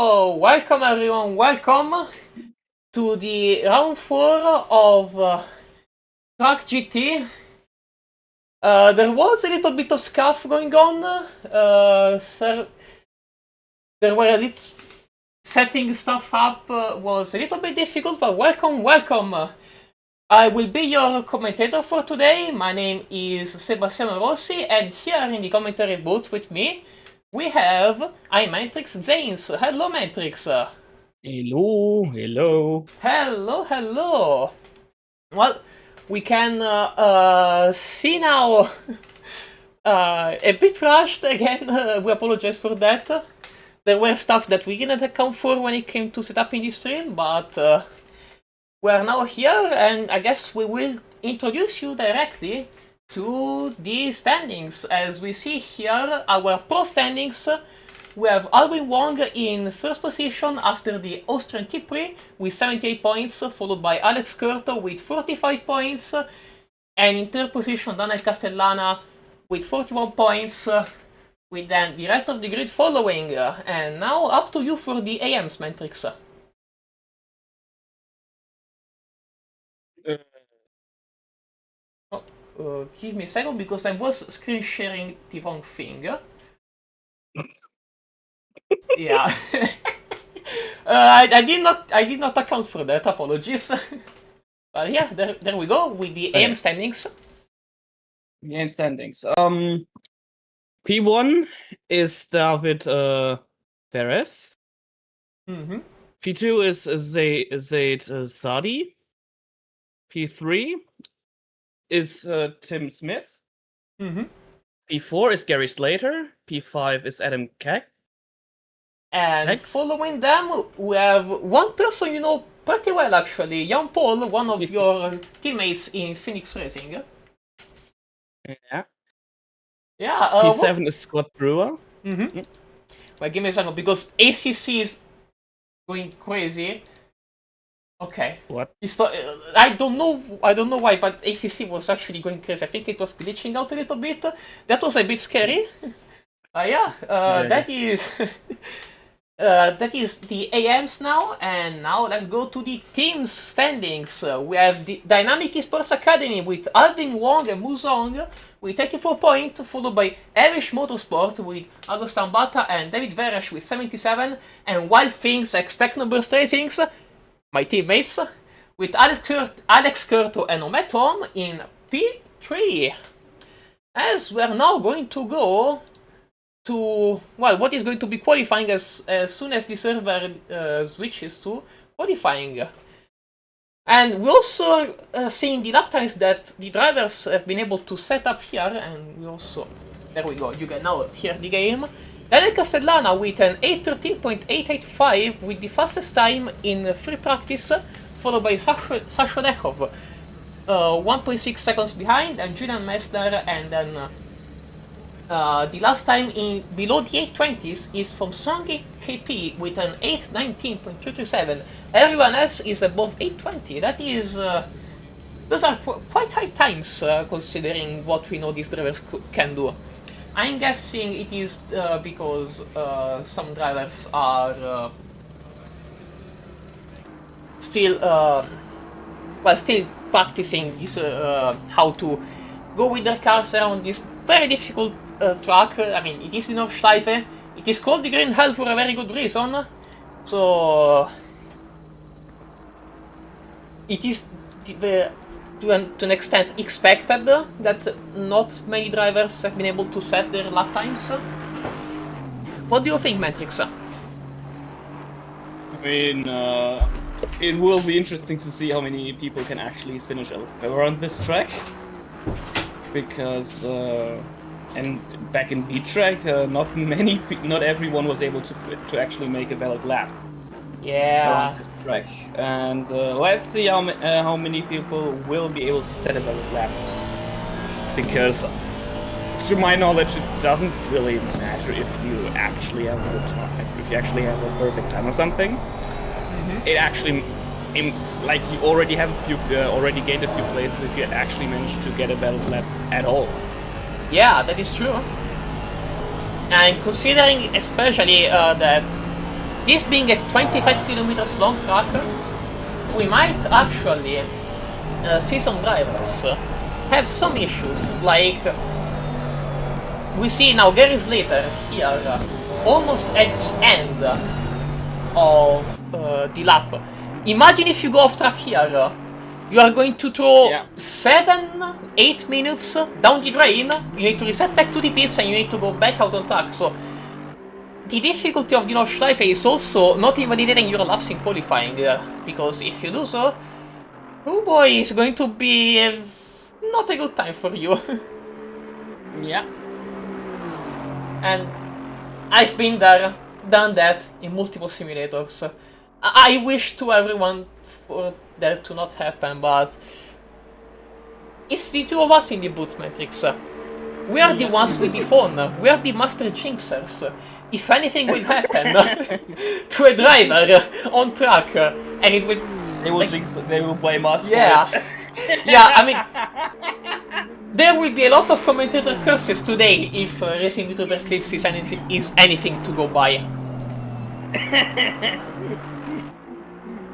So, welcome everyone, welcome to the round 4 of Track GT. There was a little bit of scuff going on. There were a little setting stuff up was a little bit difficult, but welcome. I will be your commentator for today. My name is Sebastiano Rossi, and here in the commentary booth with me we have iMatrix Zanes. Hello, Matrix. Hello. Well, we can see now a bit rushed again. We apologize for that. There were stuff that we didn't account for when it came to setuping the stream, but we are now here, and I guess we will introduce you directly to the standings. As we see here, our pro standings, we have Alvin Wong in first position after the Austrian T-Prix with 78 points, followed by Alex Curto with 45 points, and in third position Daniel Castellana with 41 points, with then the rest of the grid following. And now up to you for the AMs, Matrix. Give me a second because I was screen sharing the wrong thing. Yeah. I did not account for that. Apologies. But yeah, there we go with the AM standings. The AM standings. P1 is David Perez. P2 is Zaid Sadi. P3 is Tim Smith. P4 is Gary Slater. P5 is Adam Keck. And following them, we have one person you know pretty well, actually. Jan Paul, one of your teammates in Phoenix Racing. Yeah. Yeah. P7 is Scott Brewer. Well, give me a second, because ACC is going crazy. Okay. What? I don't know why, but ACC was actually going crazy. I think it was glitching out a little bit. That was a bit scary. That is that is the AMs now, and now let's go to the teams standings. We have the Dynamic Esports Academy with Alvin Wong and Muzong with 84 points, followed by Irish Motorsport with Agostan Bata and David Veresh with 77, and Wild Things X Technoburst Racings, my teammates, with Alex Curto and Ometon in P3. As we are now going to go to, well, what is going to be qualifying as soon as the server switches to qualifying. And we also see in the lap times that the drivers have been able to set up here, and we also, there we go, you can now hear the game. Daniel Castellana with an 8:13.885 with the fastest time in free practice, followed by Sasha Dechov, 1.6 seconds behind, and Julian Messner, and then the last time in below the 820s is from Songi KP with an 8:19.237. Everyone else is above 820. That is, those are quite high times considering what we know these drivers can do. I'm guessing it is because some drivers are still practicing this how to go with their cars around this very difficult track. I mean, it is in Nordschleife. It is called the Green Hell for a very good reason. So it is to an extent expected that not many drivers have been able to set their lap times. What do you think, Matrix? I mean, it will be interesting to see how many people can actually finish around this track, because and back in V-Track, not everyone was able to actually make a valid lap. Yeah. On this track, and let's see how many people will be able to set a valid lap. Because, to my knowledge, it doesn't really matter if you actually have a good time, if you actually have a perfect time or something. It actually, like, you already have already gained a few places if you actually managed to get a valid lap at all. Yeah, that is true. And considering especially that this being a 25 kilometers long track, we might actually see some drivers have some issues, like we see now Gary Slater here, almost at the end of the lap. Imagine if you go off track here, you are going to throw 7-8 minutes down the drain, you need to reset back to the pits and you need to go back out on track. So the difficulty of the Nordschleife is also not invalidating your laps in qualifying, because if you do so, oh boy, it's going to be not a good time for you. Yeah. And I've been there, done that in multiple simulators. I wish to everyone for that to not happen, but it's the two of us in the boots matrix. We are the ones with the phone. We are the master jinxers. If anything will happen to a driver on track, and it will... They will blame us for it. Yeah, I mean... There will be a lot of commentator curses today if Racing VTuber Clips is anything to go by.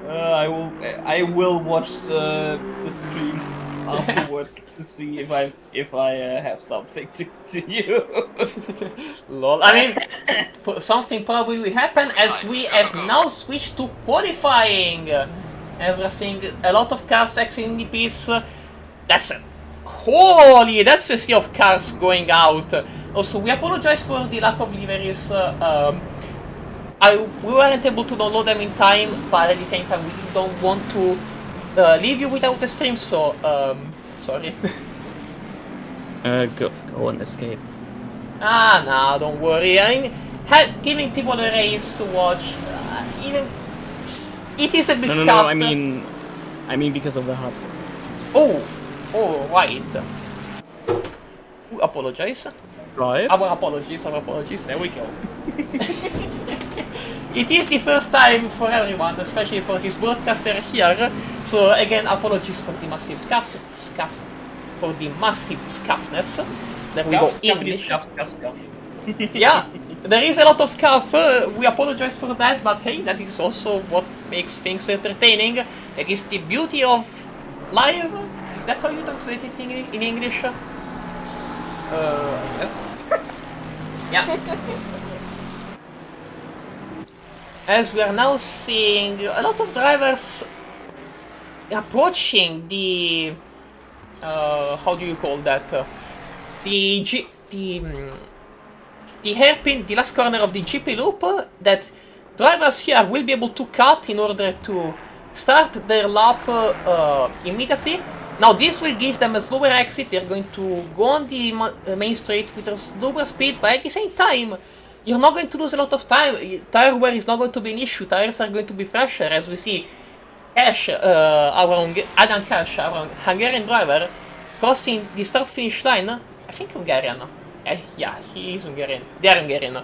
I will watch the streams afterwards to see if I have something to use. Lol. I mean, something probably will happen as we have now switched to qualifying. Everything, a lot of cars exiting the pits. Holy, that's a sea of cars going out. Also, we apologize for the lack of liveries. We weren't able to download them in time, but at the same time, we don't want to leave you without a stream, so sorry. Go and escape. No, don't worry. I mean, giving people a race to watch, even it is a bit scuffed. No, I mean because of the HUD. Oh, right. We apologize. Drive. Our apologies. There we go. It is the first time for everyone, especially for this broadcaster here. So again, apologies for the massive for the massive scuffness. That we go English. Scuff. Yeah, there is a lot of scuff. We apologize for that, but hey, that is also what makes things entertaining. That is the beauty of live. Is that how you translate it in English? Yes. Yeah. As we are now seeing a lot of drivers approaching the how do you call that? The hairpin, the last corner of the GP loop, that drivers here will be able to cut in order to start their lap immediately. Now this will give them a slower exit. They're going to go on the main straight with a slower speed, but at the same time, you're not going to lose a lot of time. Tire wear is not going to be an issue. Tires are going to be fresher, as we see Cash, Adam Cash, our Hungarian driver, crossing the start-finish line. I think Hungarian. Yeah, he is Hungarian. They are Hungarian.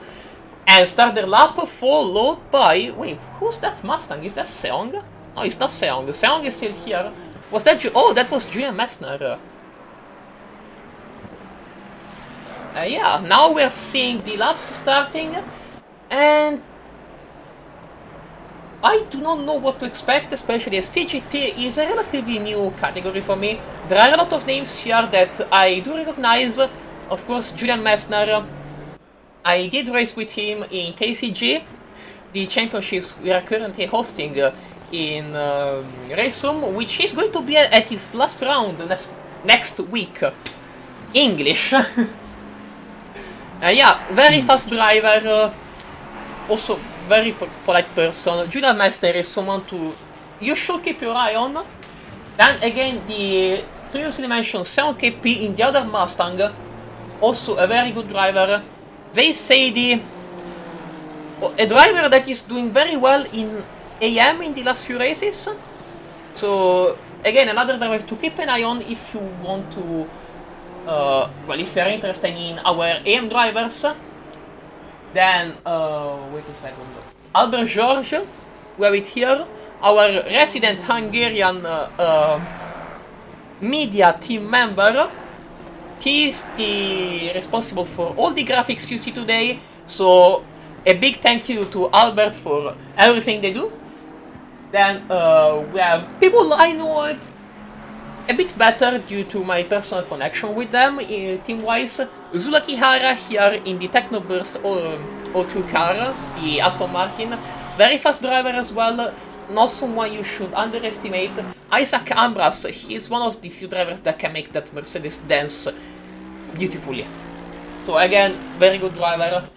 And start their lap, followed by... Wait, who's that Mustang? Is that Seong? No, it's not Seong. Seong is still here. Was that... Oh, that was Julian Metzner. Yeah, now we're seeing the laps starting, and I do not know what to expect, especially as TGT is a relatively new category for me. There are a lot of names here that I do recognize. Of course, Julian Messner. I did race with him in KCG, the championships we are currently hosting in Race Room, which is going to be at its last round next week. English. Yeah, very fast driver, also very polite person. Julian Messner is someone you should keep your eye on. Then again, the previously mentioned 7KP in the other Mustang, also a very good driver. They say a driver that is doing very well in AM in the last few races. So again, another driver to keep an eye on if you want to. Well, if you're interested in our AM drivers, then wait a second. Albert George, we have it here, our resident Hungarian media team member. He is responsible for all the graphics you see today. So a big thank you to Albert for everything they do. Then we have people I know a bit better due to my personal connection with them team-wise. Zulaki Hara here in the Technoburst O2 car, the Aston Martin. Very fast driver as well, not someone you should underestimate. Isaac Ambras, he's one of the few drivers that can make that Mercedes dance beautifully. So again, very good driver.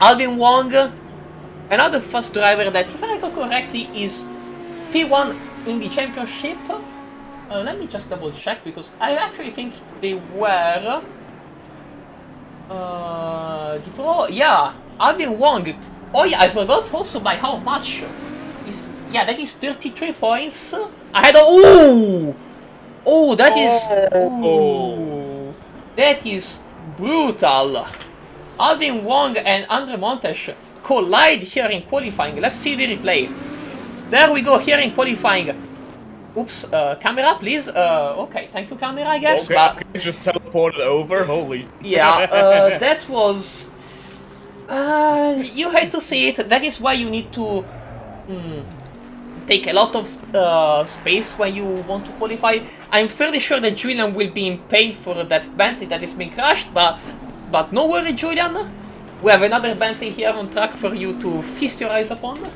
Alvin Wong, another fast driver that, if I recall correctly, is P1 in the championship. Let me just double check, because I actually think they were the pro. Yeah, Alvin Wong. Oh yeah, I forgot also by how much. Yeah, that is 33 points. I had a that is brutal. Alvin Wong and Andre Montes collide here in qualifying. Let's see the replay. There we go, here in qualifying. Oops, camera, please. Okay, thank you, camera, I guess. Okay, but just teleported over. Holy. yeah, that was. You hate to see it. That is why you need to take a lot of space when you want to qualify. I'm fairly sure that Julian will be in pain for that Bentley that is being crashed, but no worry, Julian. We have another Bentley here on track for you to feast your eyes upon.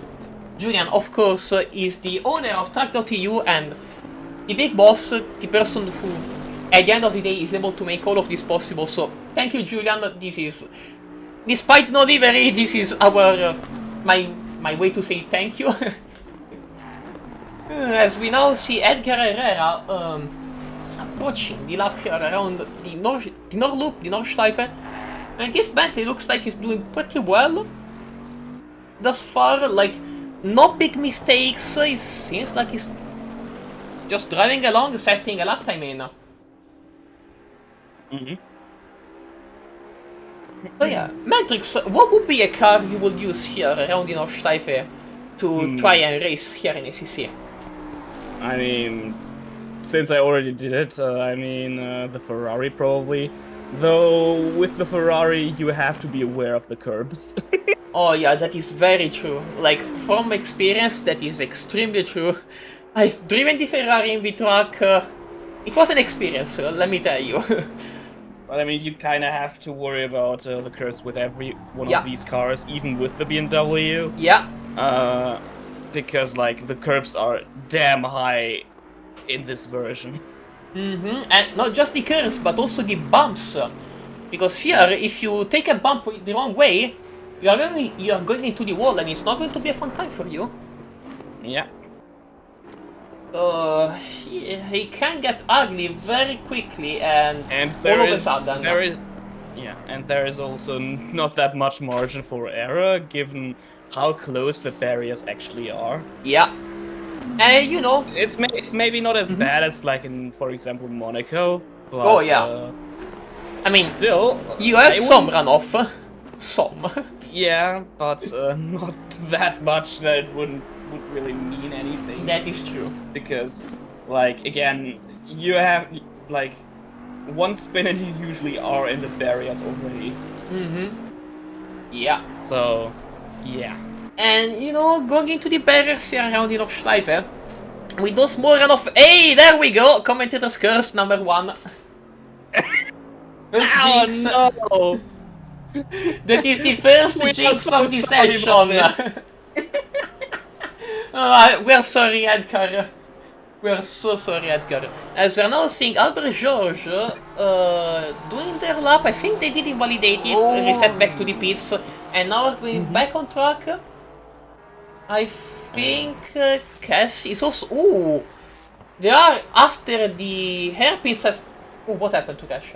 Julian, of course, is the owner of tracc.eu and the big boss, the person who, at the end of the day, is able to make all of this possible. So, thank you, Julian. This is, despite no livery, this is our my way to say thank you. As we now see Edgar Herrera approaching the lap here around the North Loop, the Nordschleife, and this Bentley looks like he's doing pretty well thus far. Like, no big mistakes. It seems like he's just driving along, setting a lap time in. So yeah, Matrix, what would be a car you would use here around the Nordschleife to try and race here in ACC? I mean, since I already did it, I mean, the Ferrari probably. Though, with the Ferrari, you have to be aware of the curbs. Oh yeah, that is very true. Like, from experience, that is extremely true. I've driven the Ferrari in the track. It was an experience, let me tell you. But I mean, you kind of have to worry about the curbs with every one of these cars, even with the BMW. Yeah. Because, like, the curbs are damn high in this version. And not just the curves, but also the bumps. Because here, if you take a bump the wrong way, you are going into the wall, and it's not going to be a fun time for you. Yeah. He can get ugly very quickly, and there all of a sudden. There is also not that much margin for error, given how close the barriers actually are. Yeah. And you know, it's maybe not as bad as, like, in, for example, Monaco. But, oh yeah. I mean, still, you have some runoff. Some. Yeah, but not that much that it would really mean anything. That is true. Because, like, again, you have, like, one spin and you usually are in the barriers already. Yeah. So, yeah. And, you know, going into the barriers here around the Nordschleife, with those more runoff. Hey, there we go! Commentator's curse number 1. Oh no! That is the first jinx of the session. We're sorry, Edgar. We're so sorry, Edgar. As we're now seeing Albert George doing their lap. I think they did invalidate it, reset back to the pits, and now we're going back on track. I think Cass is also. Ooh! They are after the hairpin says. Oh, what happened to Cash?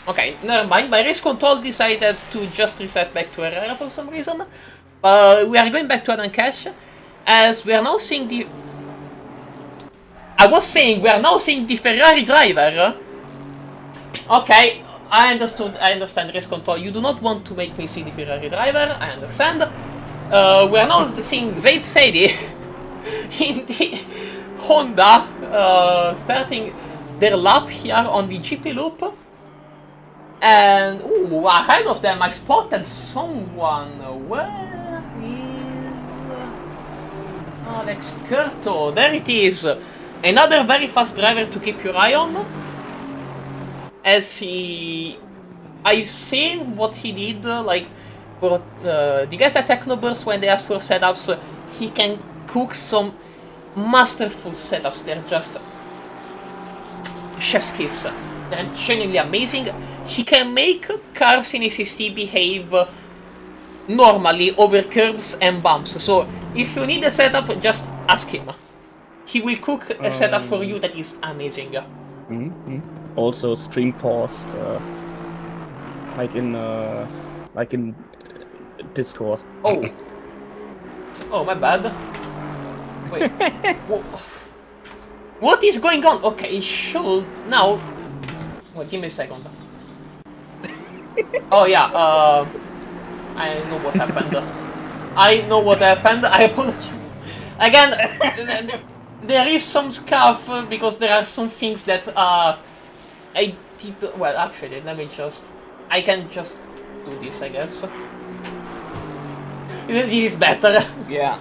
Okay, never mind. My race control decided to just reset back to Herrera for some reason. We are going back to Adam Cash, as we are now seeing the. I was saying we are now seeing the Ferrari driver. Okay, I understood. I understand race control. You do not want to make me see the Ferrari driver. I understand. We are now seeing Zaid Saidi in the Honda starting their lap here on the GP loop. And ooh, ahead of them I spotted someone. Where is Alex Curto? There it is. Another very fast driver to keep your eye on. As I've seen what he did, like, for the guys at Technoburst, when they ask for setups, he can cook some masterful setups. They're just chef's kiss. They're genuinely amazing. He can make cars in ACC behave normally over curbs and bumps. So if you need a setup, just ask him. He will cook a setup for you that is amazing. Also stream paused, like in Discord. Oh, my bad. Wait. What is going on? Okay, it should now. Wait, give me a second. Oh yeah. I know what happened. I apologize. Again, there is some scuff because there are some things that I did. Well, actually, let me just. I can just do this, I guess. This is better. Yeah,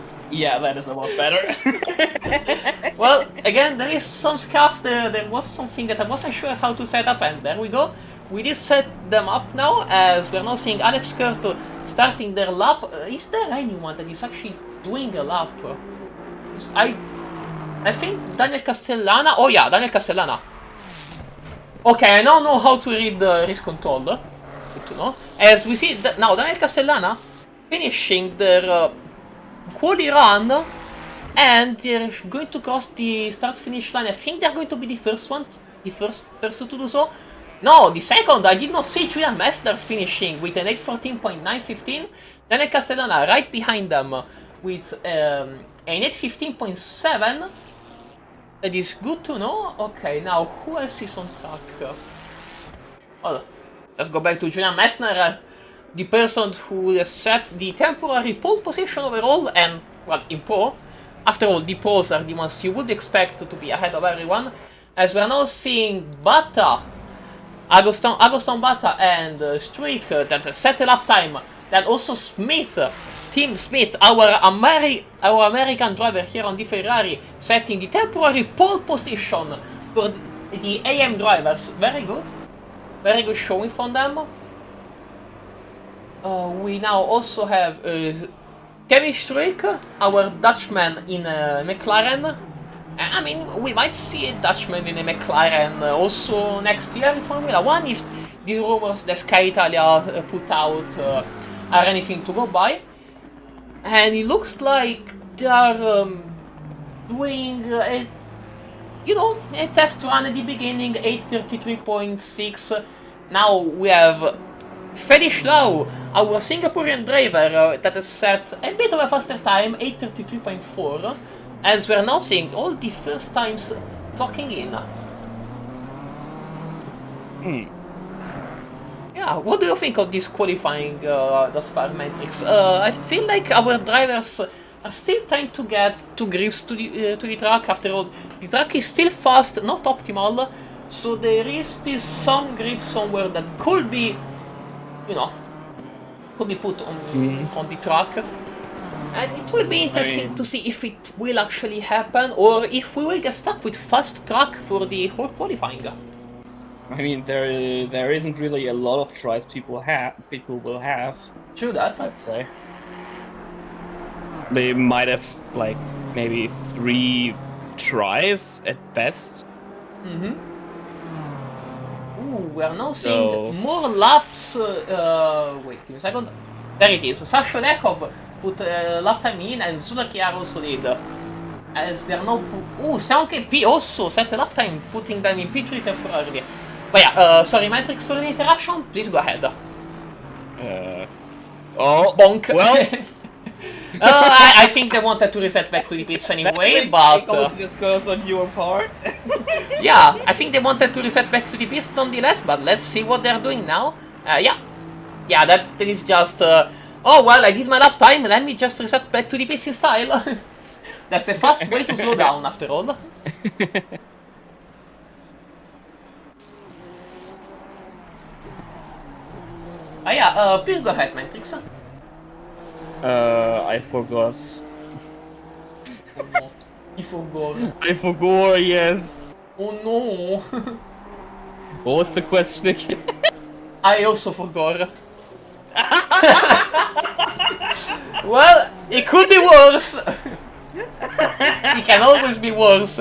that is a lot better. Well, again, there is some scuff. There was something that I wasn't sure how to set up, and there we go. We did set them up now, as we're now seeing Alex Curto starting their lap. Is there anyone that is actually doing a lap? I think Daniel Castellana. Oh yeah, Daniel Castellana. Okay, I now know how to read the race control. Good to know. As we see now, Daniel Castellana finishing their quali run, and they're going to cross the start-finish line. I think they're going to be the first person to do so. No, the second. I did not see Julian Messner finishing with an 8:14.915. Daniel Castellana right behind them with an 8:15.7. That is good to know. Okay, now who else is on track? Well, let's go back to Julian Messner, the person who has set the temporary pole position overall, and, well, in Pro. After all, the pros are the ones you would expect to be ahead of everyone, as we're now seeing Bata, Agoston Bata and Struik that set a lap time, that also Smith, Tim Smith, our American driver here on the Ferrari, setting the temporary pole position for the AM drivers. Very good showing from them. We now also have Kevin Struik, our Dutchman in McLaren. I mean, we might see a Dutchman in a McLaren also next year in Formula 1 if the rumors that Sky Italia put out are anything to go by. And it looks like they are doing a test run at the beginning, 8:33.6. Now we have Fedish Lau, our Singaporean driver, that has set a bit of a faster time, 8:33.4, as we're now seeing all the first times clocking in. Yeah, what do you think of this qualifying thus far, Matrix? I feel like our drivers are still trying to get to grips to the track. After all, the track is still fast, not optimal, so there is still some grip somewhere that could be, could be put on the track. And it will be interesting to see if it will actually happen, or if we will get stuck with fast track for the whole qualifying. I mean, there isn't really a lot of tries people will have. True that. I'd say. They might have, like, maybe 3 tries at best. Ooh, we are now seeing more laps. Wait, give me a second. There it is. Sasha Nekov put lap time in, and Sudakiar also did. As they are now. Ooh, Stanke P also set a lap time, putting them in P3 temporarily. But yeah, sorry, Matrix, for the interruption. Please go ahead. Bonk. Well. I think they wanted to reset back to the pits anyway, but... this goes on your part. Yeah, I think they wanted to reset back to the pits nonetheless, but let's see what they're doing now. Yeah, that is just... oh, well, I did my lap time, let me just reset back to the pits in style. That's a fast way to slow down, after all. Please go ahead, Matrix. I forgot. Oh no. He forgot. I forgot, yes. Oh no. What was the question again? I also forgot. Well, it could be worse. It can always be worse.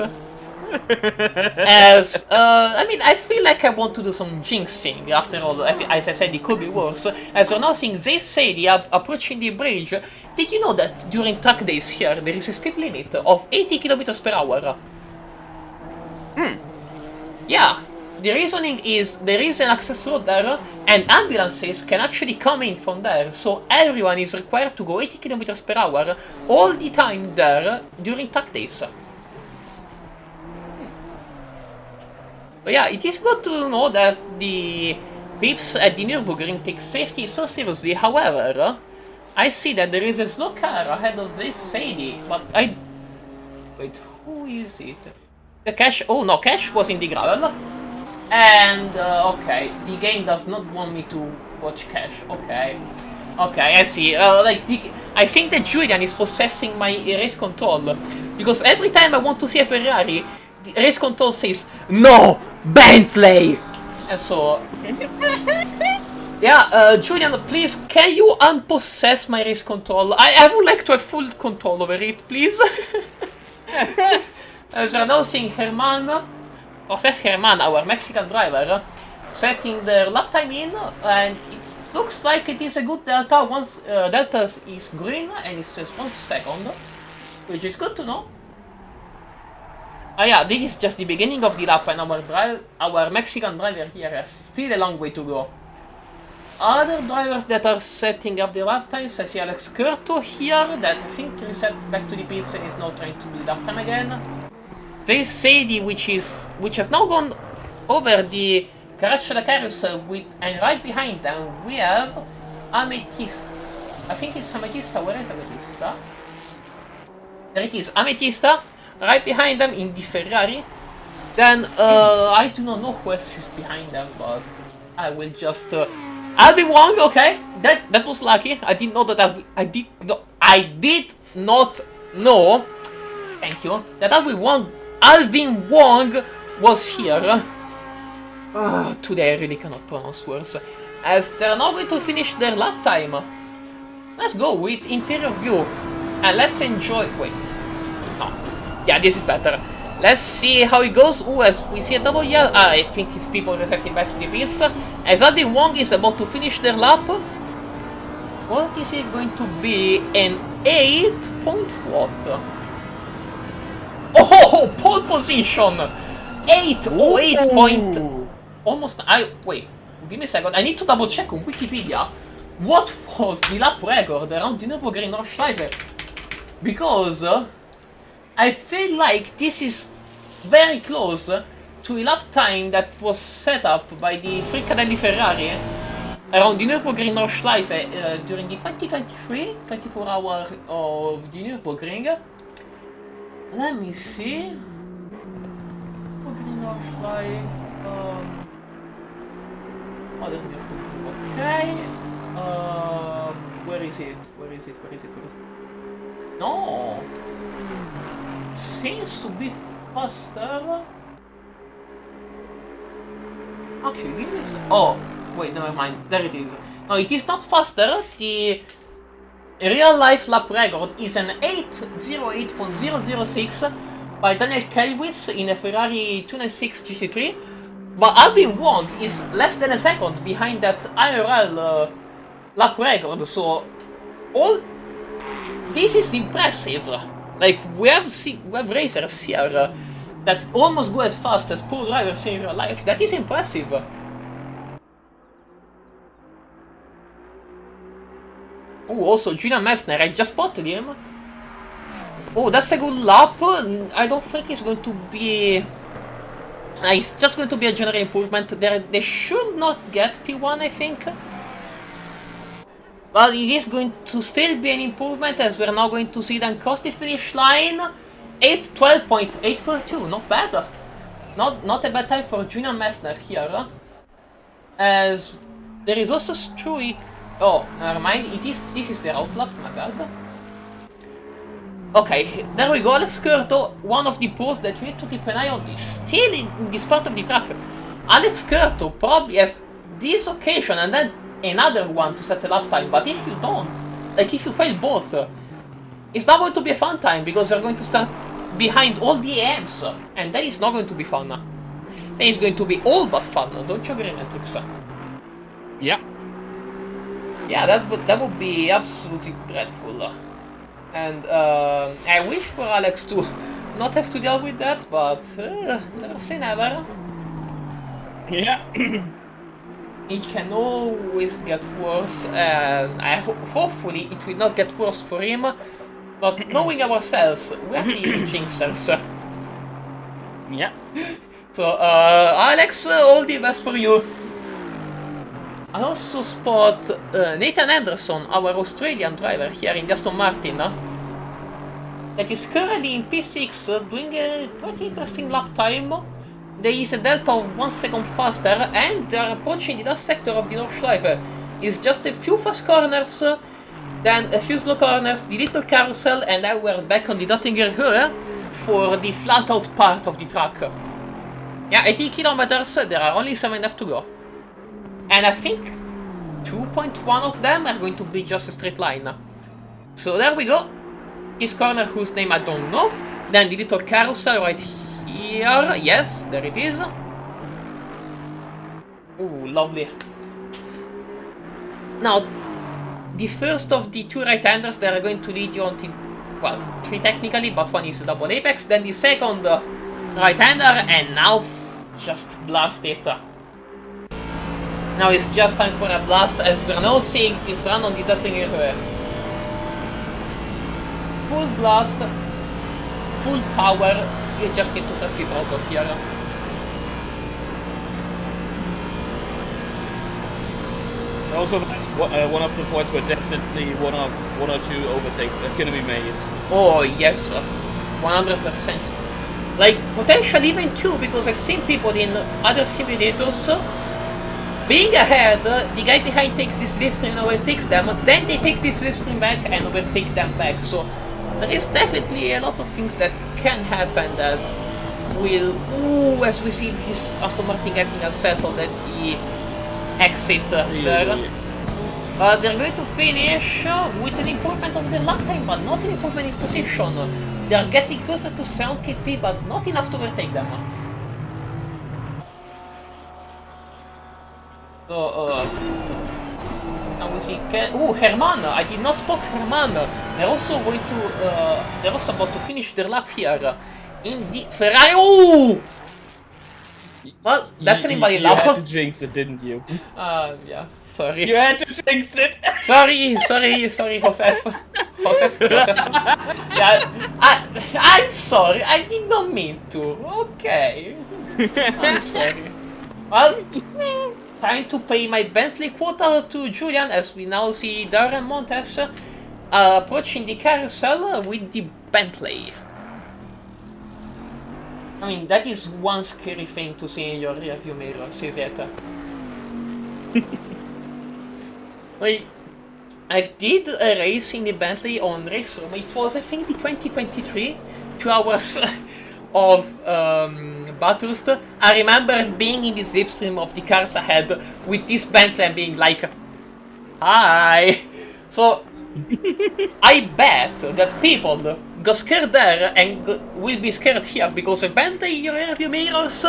As, I mean, I feel like I want to do some jinxing. After all, as I said, it could be worse. As we're now seeing, they say they are approaching the bridge. Did you know that during track days here, there is a speed limit of 80 kilometers per hour? Yeah. The reasoning is there is an access road there, and ambulances can actually come in from there, so everyone is required to go 80 kilometers per hour all the time there during track days. But yeah, it is good to know that the peeps at the Nürburgring take safety so seriously. However, I see that there is a slow car ahead of this Sadie, but I... Wait, who is it? The Cash... Oh no, Cash was in the gravel. And, okay, the game does not want me to watch Cash, okay. Okay, I see, I think that Julian is possessing my race control, because every time I want to see a Ferrari, the race control says, "No! Bentley!" And so... Yeah, Julian, please, can you unpossess my race control? I would like to have full control over it, please. As we're now seeing Herman, our Mexican driver, setting their lap time in, and it looks like it is a good delta. Once delta is green and it says 1 second, which is good to know. Yeah, this is just the beginning of the lap, and our Mexican driver here has still a long way to go. Other drivers that are setting up the lap times, I see Alex Curto here, that I think reset back to the pits and is now trying to do the lap time again. There is Sadie, which has now gone over the Caracciolo carousel and right behind them we have Amethyst. I think it's Amethysta. Where is Amethysta? There it is, Amethysta, right behind them in the Ferrari. Then I do not know who else is behind them, but I will just Alvin Wong. Okay, that was lucky. I didn't know that. I did not know. Thank you. That Alvin Wong was here. Today I really cannot pronounce words. As they're now going to finish their lap time. Let's go with interior view. And let's enjoy... Wait. No. Yeah, this is better. Let's see how it goes. Ooh, as we see a double yellow... I think his people resetting back to the pits. As Alvin Wong is about to finish their lap. What is it going to be? An 8 point what? Oh, pole position! 8! Oh, 8 point... Almost... Wait, give me a second. I need to double check on Wikipedia. What was the lap record around the Nürburgring Nordschleife? Because... I feel like this is very close to a lap time that was set up by the Fricadelli Ferrari around the Nürburgring Nordschleife during the 2023 24 hours of the Nürburgring. Let me see. Nürburgring Nordschleife. Other Nürburgring. Okay. Where is it? Where is it? No. It seems to be faster. Actually, give me a second. Oh, wait, never mind. There it is. No, it is not faster. The real life lap record is an 8:08.006 by Daniel Kelwitz in a Ferrari 296 GT3. But Alvin Wong is less than a second behind that IRL lap record. So, all this is impressive. Like, we have racers here that almost go as fast as pro drivers in real life. That is impressive. Oh, also Julian Messner, I just spotted him. Oh, that's a good lap. I don't think it's going to be... It's just going to be a general improvement. They should not get P1, I think. But it is going to still be an improvement, as we're now going to see them cross the finish line. 8:12.842, not bad. Not a bad time for Julian Messner here. As There is also Struik. Oh, never mind. This is the route lap, my bad. Okay, there we go, Alex Curto, one of the pros that we need to keep an eye on, is still in this part of the track. Alex Curto probably has this occasion and then another one to set the lap time, but if you don't, like if you fail both, it's not going to be a fun time because you're going to start behind all the AMs, and that is not going to be fun. That is going to be all but fun, don't you agree, Matrix? Yeah. Yeah, that would be absolutely dreadful. And I wish for Alex to not have to deal with that, but never say never. Yeah. It can always get worse, and hopefully it will not get worse for him. But knowing ourselves, we're the jinxers. Yeah. So, Alex, all the best for you. I also spot Nathan Anderson, our Australian driver here in the Aston Martin, that is currently in P6, doing a pretty interesting lap time. There is a delta of 1 second faster, and they're approaching the last sector of the Nordschleife. It's just a few fast corners, then a few slow corners, the little carousel, and now we're back on the Dottinger Höhe for the flat-out part of the track. Yeah, 80 kilometers, there are only 7 left to go. And I think 2.1 of them are going to be just a straight line. So there we go. This corner whose name I don't know. Then the little carousel right here. Yes, there it is. Ooh, lovely. Now, the first of the two right-handers, they are going to lead you on to, well, 3 technically, but one is a double apex. Then the second right-hander, and now just blast it. Now it's just time for a blast, as we're now seeing this run on the Dottinger Höhe. Full blast, full power, you just need to press the throttle here. Also, that's one of the points where definitely one or two overtakes are gonna be made. Oh yes, 100%. Like, potentially even 2, because I've seen people in other simulators being ahead, the guy behind takes this slipstream and overtakes them, then they take this slipstream back and overtake them back. So there is definitely a lot of things that can happen that will, ooh, as we see this Aston Martin getting Assetto at the exit there. They're going to finish with an improvement of their lap time, but not an improvement in position. They're getting closer to 7 kp, but not enough to overtake them. So, and we see Herman. I did not spot Herman. They're also going to, they're also about to finish their lap here in the Ferrari. Oh! Well, that's an invalid lap. You had to jinx it, didn't you? Yeah, sorry. You had to jinx it! Sorry, Josef. Yeah, I'm sorry, I did not mean to. Okay. I'm sorry. Well, time to pay my Bentley quota to Julian, as we now see Darren Montes approaching the carousel with the Bentley. I mean, that is one scary thing to see in your rearview mirror, is it? Like, I did a race in the Bentley on Race Room. It was, I think, the 2023, 2 hours of Bathurst. I remember being in the slipstream of the cars ahead with this Bentley and being like, hi! So, I bet that people got scared there and will be scared here because of Bentley in your rearview mirrors.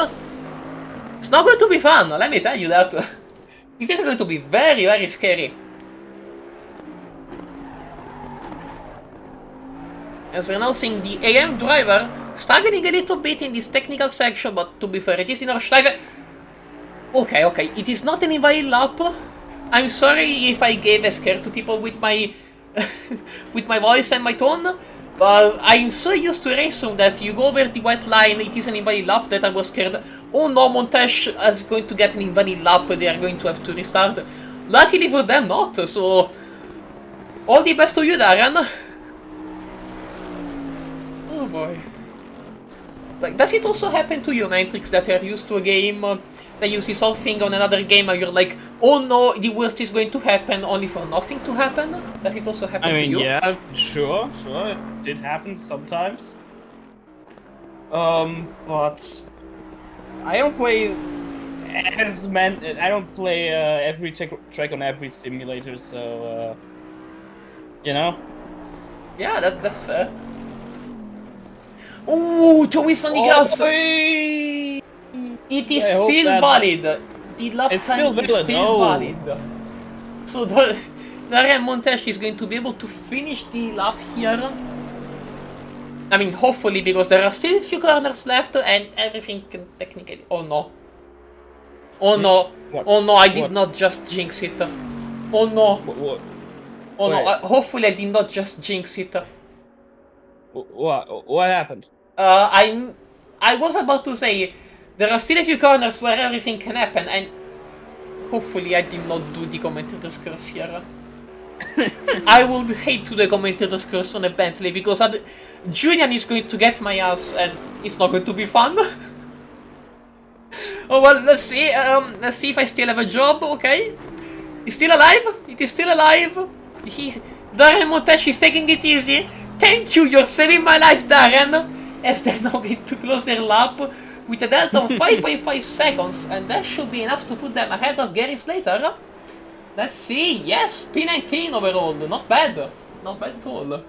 It's not going to be fun, let me tell you that. It is going to be very, very scary. As we're now seeing the AM driver struggling a little bit in this technical section, but to be fair, it is in our Schleife. Okay, it is not an invalid lap. I'm sorry if I gave a scare to people with my with my voice and my tone, but I'm so used to racing that you go over the white line, it is an invalid lap, that I was scared. Oh no, Montes is going to get an invalid lap, they are going to have to restart. Luckily for them, not, so all the best to you, Darren. Oh boy. Like, does it also happen to you, Matrix, that you're used to a game, that you see something on another game and you're like, oh no, the worst is going to happen only for nothing to happen? Does it also happen I mean, to you? yeah, sure, it did happen sometimes. But I don't play I don't play every track on every simulator, so you know. Yeah, that's fair. Ooh, Joey Sonic Gas! Oi! It is I hope still that- valid. The lap It's time still is valid, still oh. valid. So Darian Montes is going to be able to finish the lap here. I mean, hopefully, because there are still a few corners left and everything can technically... Oh no. Oh no. What? Oh no, I did What? not just jinx it. Oh no. What? Oh no, Wait. hopefully I did not just jinx it. What happened? I was about to say, there are still a few corners where everything can happen, and hopefully I did not do the commentator's curse here. I would hate to do the commentator's curse on a Bentley, because Julian is going to get my ass, and it's not going to be fun. Oh well, let's see if I still have a job, okay? He's still alive? It is still alive? Darren Montesh is taking it easy. Thank you, you're saving my life, Darren! As they're now going to close their lap with a delta of 5.5 seconds, and that should be enough to put them ahead of Gary Slater. Let's see, yes, P19 overall, not bad. Not bad at all.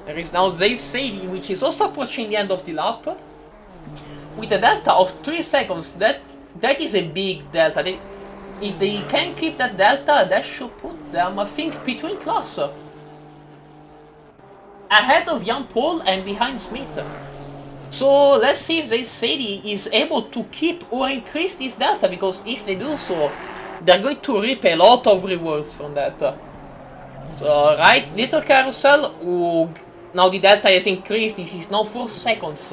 There is now Zay Sadie, which is also approaching the end of the lap. With a delta of 3 seconds, that is a big delta. If they can keep that delta, that should put them, I think, P2 in class. Ahead of Jan Paul and behind Smith. So let's see if Sadie is able to keep or increase this delta, because if they do so, they're going to reap a lot of rewards from that. So, right, little carousel. Ooh, now the delta has increased, it is now 4 seconds.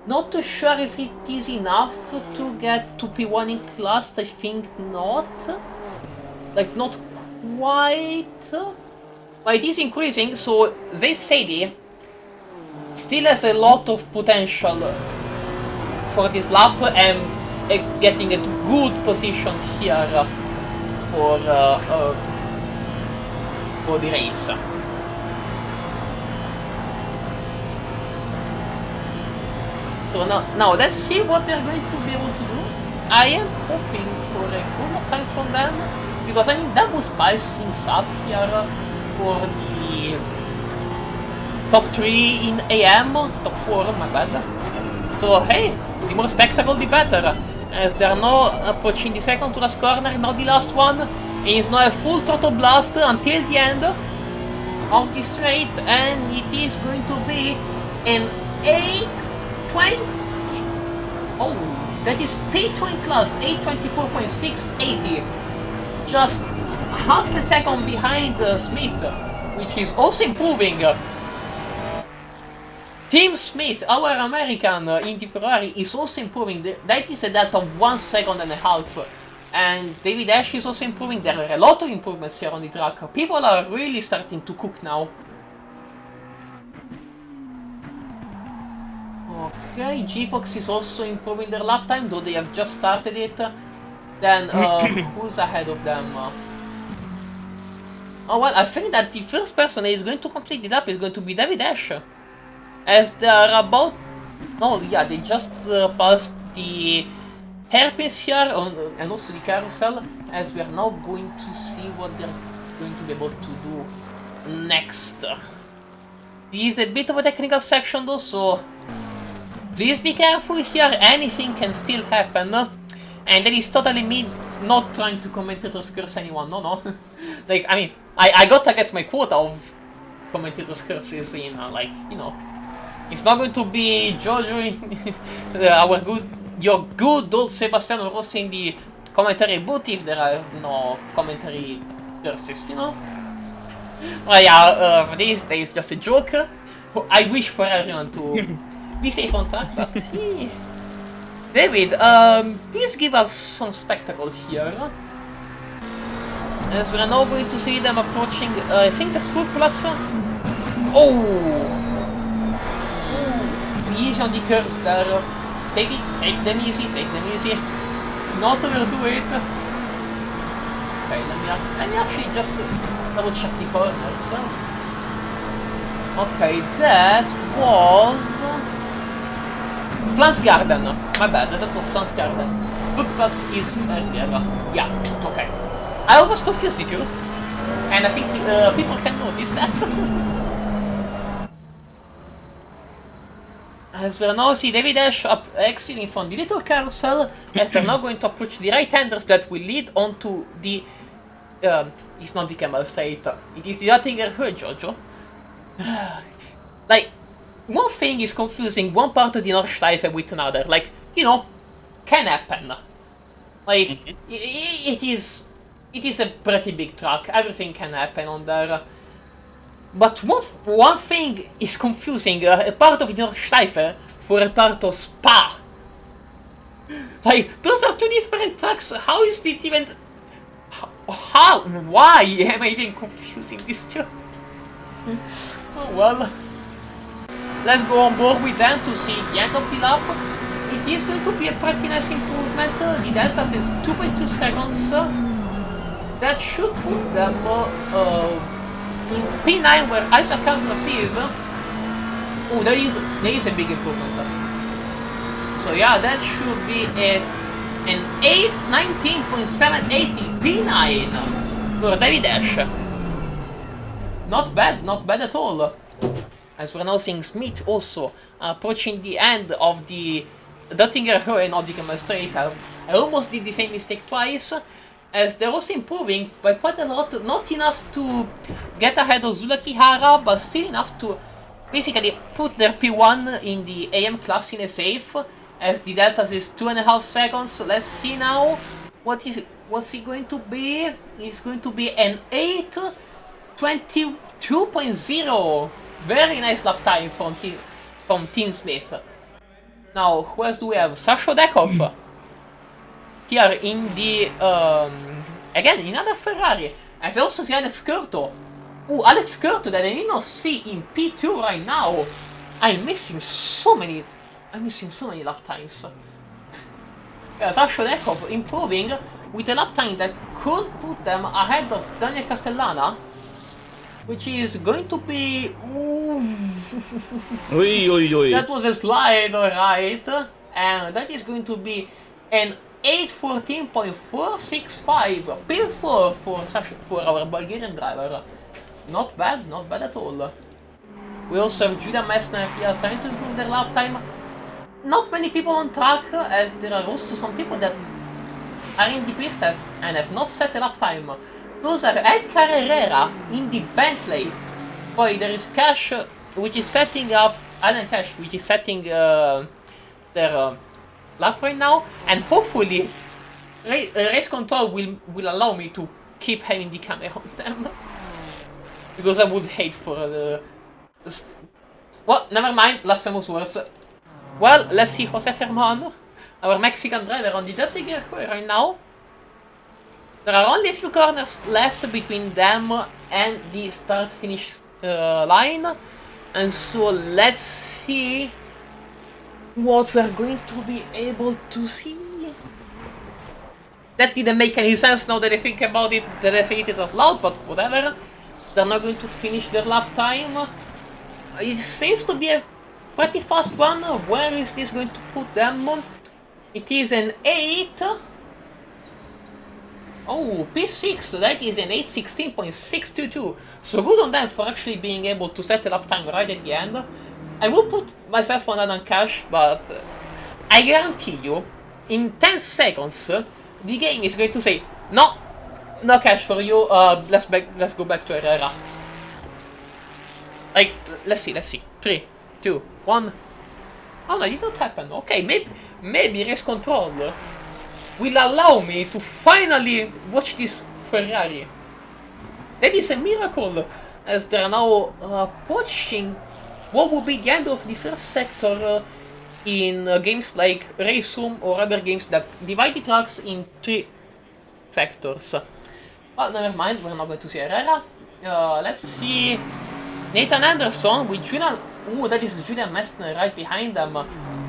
Not too sure if it is enough to get to P1 in class, I think not. Like, not quite. But it is increasing, so Sadie still has a lot of potential for this lap and getting a good position here for the race. So now let's see what they're going to be able to do. I am hoping for a good time from them, because I mean that will spice things up here for the top 3 in AM, top 4, my bad. So hey, the more spectacle the better, as they are now approaching the second to last corner, now the last one, and it's now a full throttle blast until the end of the straight, and it is going to be an 8:20. Oh, that is P2 in class, 8:24.680. Just half a second behind Smith, which is also improving. Team Smith, our American in the Ferrari, is also improving. That is a delta of 1.5 seconds. And David Ash is also improving. There are a lot of improvements here on the track. People are really starting to cook now. Okay, G-Fox is also improving their lap time, though they have just started it. Then, who's ahead of them? Oh well, I think that the first person that is going to complete the lap is going to be David Ash. As they are about... Oh yeah, they just passed the hairpins here and also the carousel, as we are now going to see what they're going to be able to do next. This is a bit of a technical section though, so please be careful here, anything can still happen. And that is totally me not trying to commentators curse anyone, no. Like, I mean, I gotta get my quota of commentators curses in, like, you know. It's not going to be Jojo, your good old Sebastiano Rossi in the commentary booth if there are no commentary curses, you know. Oh yeah, for this day is just a joke. I wish for everyone to be safe on track, but see. David, please give us some spectacle here. As we are now going to see them approaching, I think that's Flugplatz. Oh! Easy on the curves there. take them easy, take them easy. Do not overdo it. Okay, let me actually just double check the corners. Okay, that was Plants Garden. My bad, that was Plants Garden. Footpaths is earlier. Yeah, okay. I was confused with you, and I think people can notice that. As we now see David Ash up exiting from the little carousel, as they're now going to approach the right-handers that will lead onto the... it's not the Camel Straight, it is the Oettinger Hood, Jojo. Like, one thing is confusing one part of the Nordschleife with another, like, you know, can happen. Like, it is a pretty big track, everything can happen on there. But one thing is confusing, a part of the Nordschleife for a part of Spa. Like, those are two different tracks, how is it even... why am I even confusing these two? Oh well. Let's go on board with them to see the end of the lap. It is going to be a pretty nice improvement. The delta says 2.2 seconds. That should put them in P9 where Isaac Campos is. Oh, there is a big improvement. So yeah, that should be an 8:19.780 P9 for David Ash. Not bad at all. As we're now seeing Smith also approaching the end of the Oettinger Höhe and Oettinger Straight. I almost did the same mistake twice, as they're also improving by quite a lot, not enough to get ahead of Zulakihara, but still enough to basically put their P1 in the AM class in a safe, as the delta is 2.5 seconds. So let's see now what's it going to be. It's going to be an 8:22.0. Very nice lap time from Team Smith. Now, who else do we have? Sasha Dekov. Here in the, again, another Ferrari. As I also see Alex Curto. Oh, Alex Curto that I did not see in P2 right now. I'm missing so many lap times. Yeah, Sasha Dekov improving with a lap time that could put them ahead of Daniel Castellana. Which is going to be... That was a slide, alright. And that is going to be an 8:14.465 P4 for our Bulgarian driver. Not bad at all. We also have Julian Messner here trying to improve their lap time. Not many people on track, as there are also some people that are in the pits and have not set a lap time. Those are Edgar Herrera in the Bentley. Boy, there is Cash, which is setting up... Alan Cash, which is setting their lap right now. And hopefully, race control will allow me to keep having the camera on them. Because I would hate for the... Well, never mind, last famous words. Well, let's see Jose Ferman, our Mexican driver, on the dirty gear right now. There are only a few corners left between them and the start-finish line, and so let's see what we are going to be able to see. That didn't make any sense now that I think about it, that I say it out loud, but whatever. They're not going to finish their lap time. It seems to be a pretty fast one. Where is this going to put them? It is an 8. Oh, P6, that is an 8:16.622. So good on them for actually being able to set a lap time right at the end. I will put myself on Adam Cash, but I guarantee you, in 10 seconds, the game is going to say, no Cash for you, let's go back to Herrera. Like, let's see. 3, 2, 1. Oh no, it didn't happen. Okay, maybe race control will allow me to finally watch this Ferrari. That is a miracle, as they are now approaching what will be the end of the first sector in games like Race Room or other games that divide the tracks in 3 sectors. Well, never mind, we're not going to see Herrera. Let's see Nathan Anderson with Julian... Ooh, that is Julian Messner right behind them.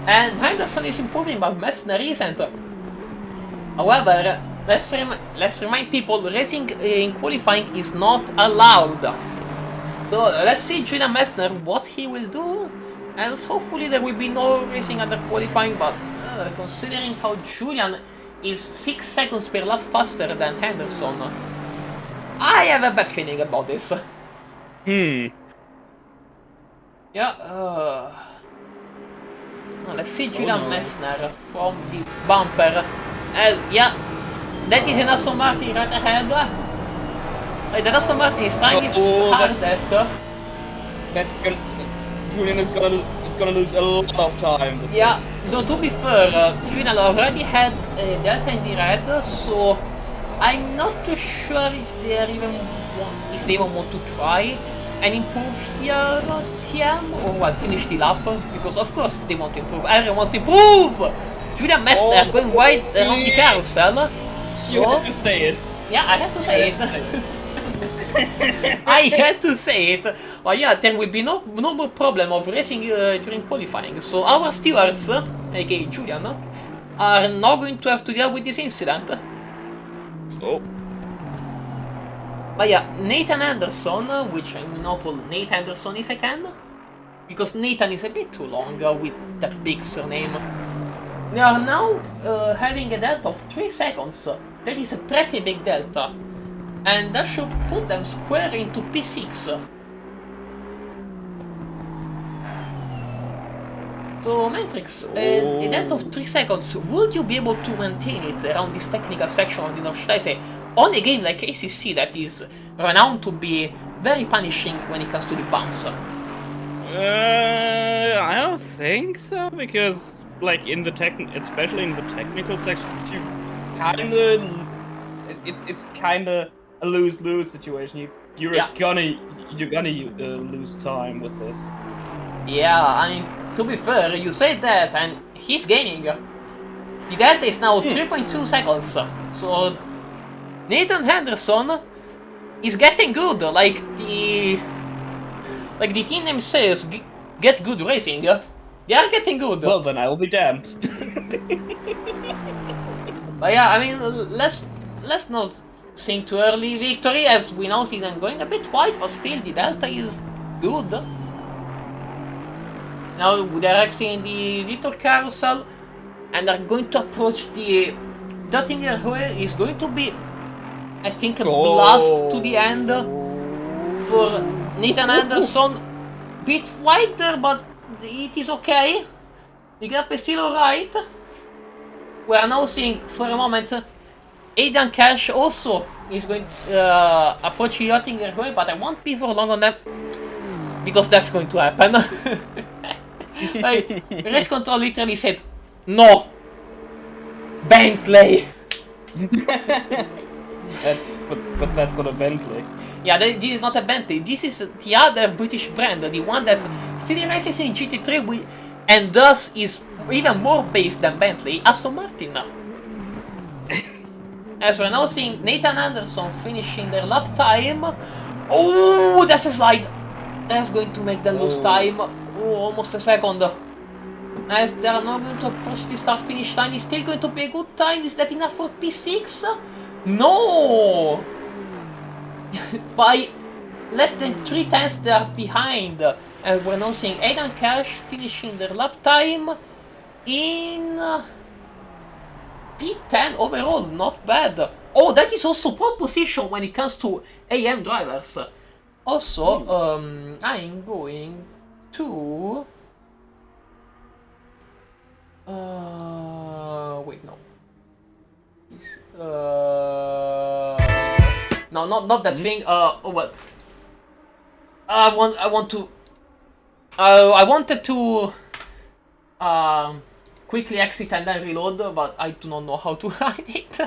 And Henderson is improving, but Messner isn't. However, let's remind people, racing in qualifying is not allowed. So let's see Julian Messner, what he will do, as hopefully there will be no racing under qualifying, but considering how Julian is 6 seconds per lap faster than Henderson, I have a bad feeling about this. Yeah, let's see Julian Messner from the bumper. As, yeah, that is an Aston Martin right ahead. The Aston Martin is trying his hardest. That's gonna... Julian is gonna lose a lot of time with Yeah, this. though to be fair, Julian already had Delta in the red, so I'm not too sure if they even want to try and improve here, TM, or what, finish the lap, because of course they want to improve, everyone wants to improve! Julian Messner going wide around the carousel, so... You had to say it. Yeah, I had to say it. I had to say it, but yeah, there will be no more problem of racing during qualifying, so our stewards, aka Julian, are now going to have to deal with this incident. Oh. But yeah, Nathan Anderson, which I will now call Nate Anderson if I can, because Nathan is a bit too long with that big surname. They are now having a delta of 3 seconds. That is a pretty big delta. And that should put them square into P6. So, Matrix, a delta of 3 seconds, would you be able to maintain it around this technical section of the Nordschleife on a game like ACC that is renowned to be very punishing when it comes to the bumps? I don't think so, because, like, especially in the technical sections, you kinda... It's kinda a lose-lose situation. You're gonna lose time with this. Yeah, I mean, to be fair, you say that, and he's gaining. The delta is now 3.2 seconds, so Nathan Henderson is getting good. Like the team name says, get good racing. They are getting good. Well, then I will be damned. But yeah, I mean, let's not think too early victory, as we now see them going a bit wide, but still the delta is good. Now they're actually in the little carousel, and they're going to approach the Duttinger Höhe. Is going to be, I think, a blast to the end for Nathan Anderson. Bit wider, but it is okay. The gap is still alright. We are now seeing, for a moment, Aidan Cash also is going to approach the Duttinger Höhe, but I won't be for long on that, because that's going to happen. Like, race control literally said, no! Bentley! But that's not a Bentley. Yeah, this is not a Bentley. This is the other British brand, the one that still races in GT3 and thus is even more based than Bentley, Aston Martin. As we're now seeing Nathan Anderson finishing their lap time. Oh, that's a slide! That's going to make them lose time. Oh, almost a second. As they are now going to approach the start-finish line, it's still going to be a good time. Is that enough for P6? No! By less than 3 tenths they are behind. And we're now seeing Aidan Cash finishing their lap time in P10 overall, not bad. Oh, that is also pole position when it comes to AM drivers. Also, I'm going to... wait, no. This, no, not that thing. Oh well. I wanted to quickly exit and then reload, but I do not know how to hide it.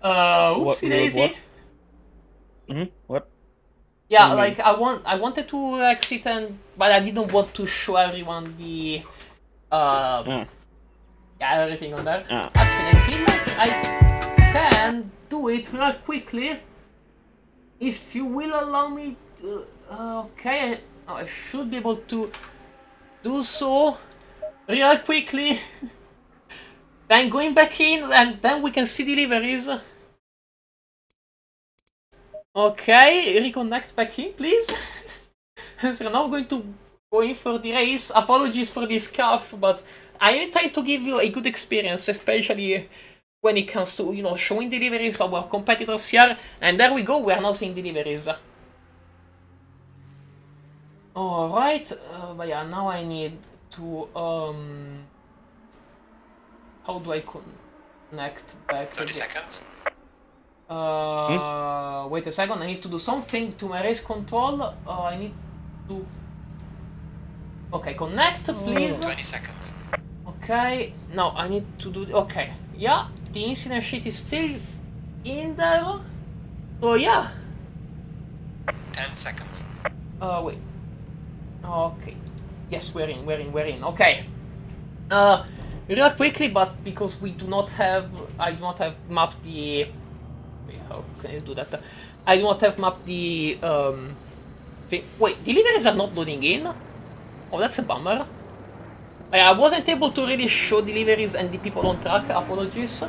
Oopsie daisy. What? Yeah, like I wanted to exit but I didn't want to show everyone the yeah, everything on there. Actually, I feel like I can do it real quickly if you will allow me to, okay, I should be able to do so. real quickly. Then going back in, and then we can see deliveries. Okay, reconnect back in, please. So we're now going to go in for the race. Apologies for this cough, but I am trying to give you a good experience, especially when it comes to, you know, showing deliveries of our competitors here. And there we go, we are now seeing deliveries. Alright, but yeah, now I need to, how do I connect back? 30 seconds. Wait a second, I need to do something to my race control. I need to... Okay, connect, please. 20 seconds. Okay, no, I need to do... Okay, yeah, the incident sheet is still in there. So yeah. 10 seconds. Wait. Okay. Yes, we're in. Okay. Real quickly, but because we do not have... I do not have mapped the... Wait, how can I do that? I do not have mapped the... thing. Wait, deliveries are not loading in? Oh, that's a bummer. I wasn't able to really show deliveries and the people on track, apologies.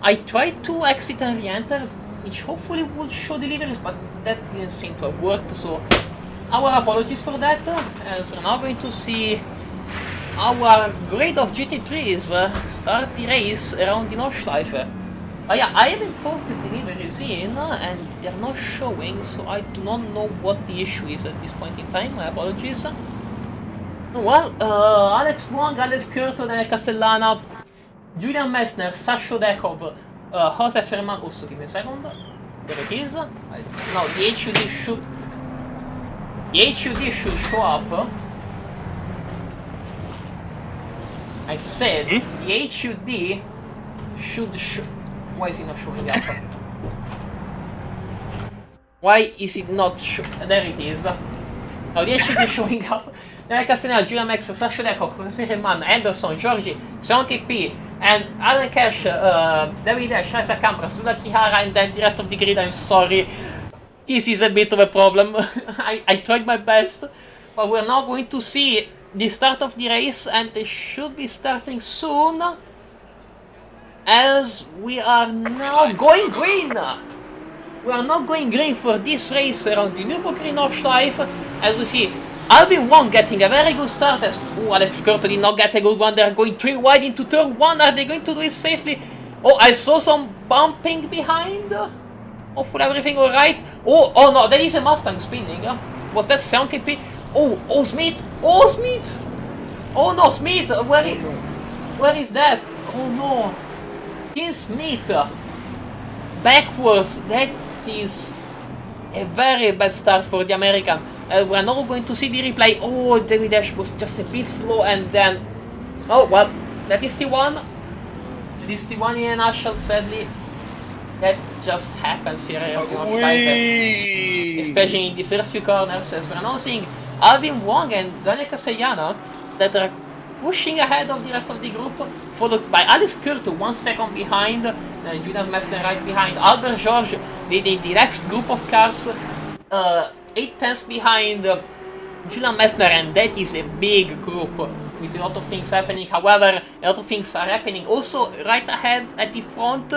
I tried to exit and re-enter, which hopefully would show deliveries, but that didn't seem to have worked, so our apologies for that, as we're now going to see our grade of GT3s start the race around the Nordschleife. Yeah, I have imported deliveries in, and they're not showing, so I do not know what the issue is at this point in time, my apologies. Well, Alex Wong, Alex Curto, Daniel Castellana, Julian Messner, Sasho Dekov, Jose Ferman, also give me a second, there it is. Now the HUD should... The HUD should show up. I said, the HUD should show... Why is it not showing up? Why is it not there it is. Now the HUD is showing up. Daniel Castellana, Julian Max, Sasha Dekov, Jose Ferman, Anderson, Georgie, 70p, and Alan Cash, David Ash, Isaac Campra, Zula Kihara, and then the rest of the grid. I'm sorry. This is a bit of a problem. I tried my best, but we're now going to see the start of the race, and they should be starting soon, as we are now going green. We are not going green for this race around the Nürburgring Nordschleife, as we see Alvin Wong getting a very good start, as Alex Curto did not get a good one. They're going 3 wide into turn 1. Are they going to do it safely? Oh, I saw some bumping behind. Hopefully everything alright. Oh no, there is a Mustang spinning. Was that 70p? Oh, Smith! Oh, Smith! Oh no, Smith! Where is that? Oh no. Team Smith! Backwards. That is a very bad start for the American. We're now going to see the replay. Oh, David Ash was just a bit slow, and then... Oh, well, that is T1. That is T1 in a nutshell, sadly. That just happens here on Nordschleife, especially in the first few corners, as we're now seeing Alvin Wong and Daniel Castellana that are pushing ahead of the rest of the group, followed by Alex Curto 1 second behind, Julian Messner right behind, Albert George leading the next group of cars, 8 tenths behind Julian Messner, and that is a big group with a lot of things happening. However, a lot of things are happening also right ahead at the front,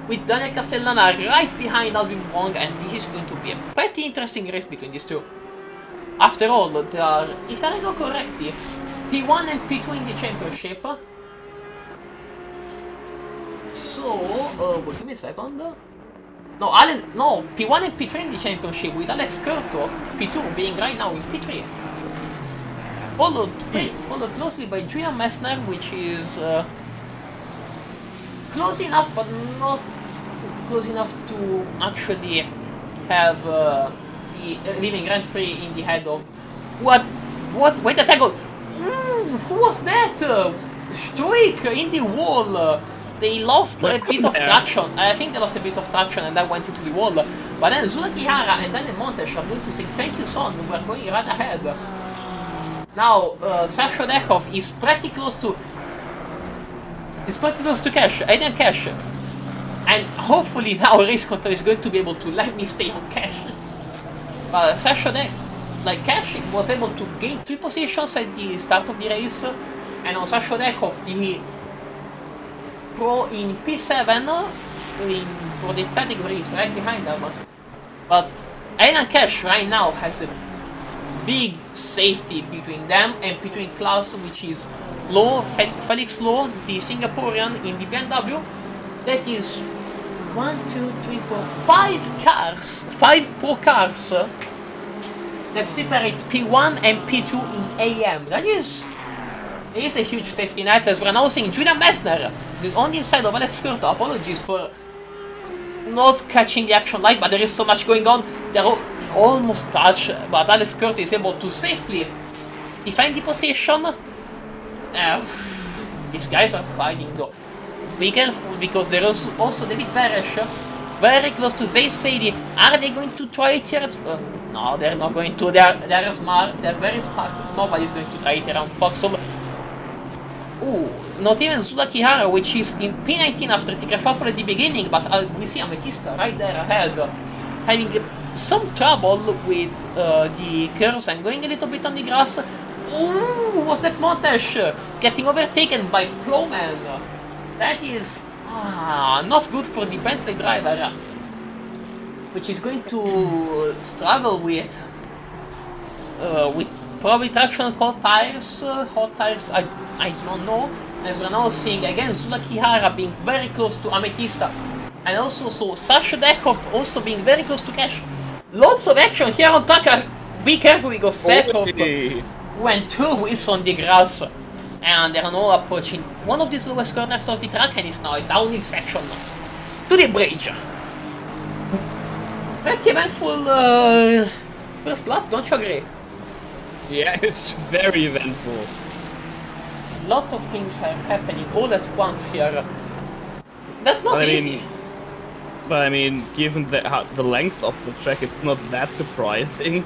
with Daniel Castellana right behind Alvin Wong, and this is going to be a pretty interesting race between these two. After all, they are, if I recall correctly, P1 and P2 in the championship. So, wait, give me a second. No, P1 and P3 in the championship, with Alex Curto, P2 being right now in P3. Followed closely by Julian Messner, which is close enough, but not close enough to actually have living rent-free in the head of... What? Wait a second! Who was that? Struik in the wall! They lost a bit of traction. I think they lost a bit of traction and then went into the wall. But then Zula Kihara and then Montes are going to say, thank you, son, we're going right ahead. Now, Sasha Dekov is pretty close to... Cash, Aiden Cash. And hopefully now Race Control is going to be able to let me stay on Cash. But Sasha Cash was able to gain 3 positions at the start of the race. and on Sasha Dekov, the pro in P7 for the category is right behind them. But Aidan Cash right now has a big safety between them and between Klaus, which is Felix Lowe, the Singaporean in the BMW. That is 1, 2, 3, 4, 5 cars, 5 pro cars that separate P1 and P2 in AM. That is a huge safety net, as we're now seeing Julian Messner on the inside of Alex Curto. Apologies for not catching the action light, but there is so much going on. They're almost touched, but Alex Curto is able to safely defend the position. These guys are fighting though. Be careful, because there is also David Veresh very close to Zay Sadie. Are they going to try it here? No, they're not going to. They're smart. They're very smart. Nobody's going to try it around Foxhole. Ooh, not even Zula Kihara, which is in P19 after the kerfuffle at the beginning, but we see Ametista right there ahead, having some trouble with the curves and going a little bit on the grass. Ooh, was that Montesh getting overtaken by Plowman? That is not good for the Bentley driver, which is going to struggle with probably traction cold tires, hot tires, I don't know. As we're now seeing again Zula Kihara being very close to Ametista, and also so Sasha Dekov also being very close to Cash. Lots of action here on track. Be careful, because Sekov went 2 wheels on the grass, and they are now approaching one of these lowest corners of the track, and it's now a downhill section to the bridge. Pretty eventful first lap, don't you agree? Yeah, it's very eventful. A lot of things are happening all at once here. That's not easy. But I mean, given the length of the track, it's not that surprising.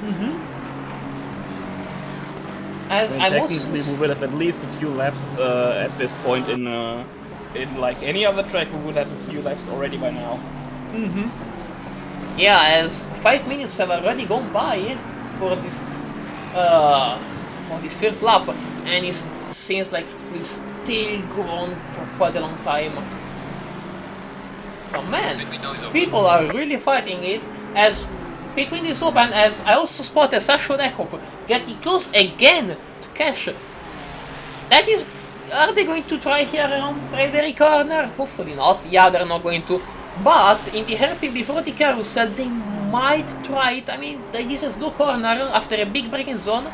As technically, we would have at least a few laps at this point in like any other track. We would have a few laps already by now. Yeah, as 5 minutes have already gone by for this first lap, and it seems like it will still go on for quite a long time. Oh man, people are really fighting it, as between this open, as I also spotted Sasha Dekov getting close again to Cash. That is, are they going to try here around Bravery Corner? Hopefully not. Yeah, they're not going to. But in the hairpin before the carousel, they might try it. I mean, this is no corner after a big braking zone.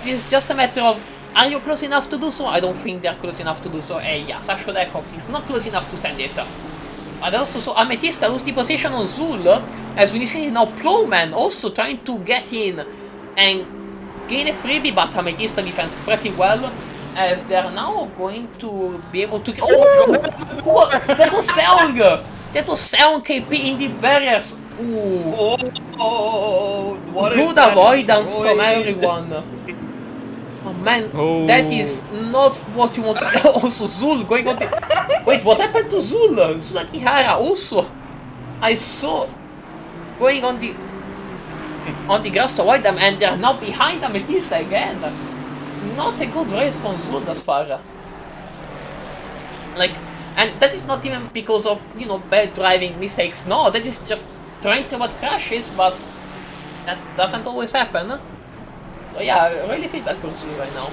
It is just a matter of, are you close enough to do so? I don't think they're close enough to do so. Yeah, Sasha Dekov is not close enough to send it. But also, so Ametista lose the position on Zul, as we see now Plowman also trying to get in and gain a freebie, but Ametista defends pretty well, as they are now going to be able to... Oh! What? That was Seong! That was Seong KP in the barriers! Ooh! What good avoidance from everyone! Oh man, that is not what you want to... Also Zul going on the... Wait, what happened to Zul? Zula Kihara also, I saw going on the grass to avoid them, and they are now behind Ametista again. Not a good race from Zul thus far. Like, and that is not even because of, you know, bad driving mistakes. No, that is just trying to avoid crashes, but that doesn't always happen. So yeah, really feel bad for Zul right now.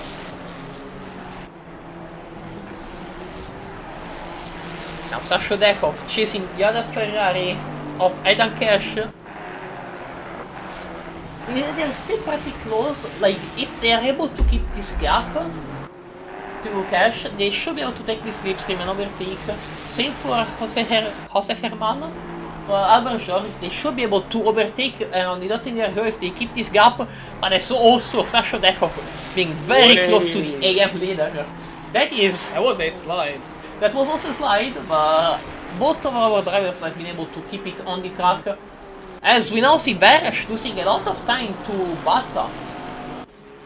Now Sasha Dekov chasing the other Ferrari of Aidan Cash. They're still pretty close. Like, if they are able to keep this gap to Cash, they should be able to take this slipstream and overtake. Same for Jose Herman. Albert George, they should be able to overtake on the Notting Hill if they keep this gap, but I saw also Sasha Dekov being very close to the AM leader. That was a slide. That was also a slide, but both of our drivers have been able to keep it on the track. As we now see Veresh losing a lot of time to Bata.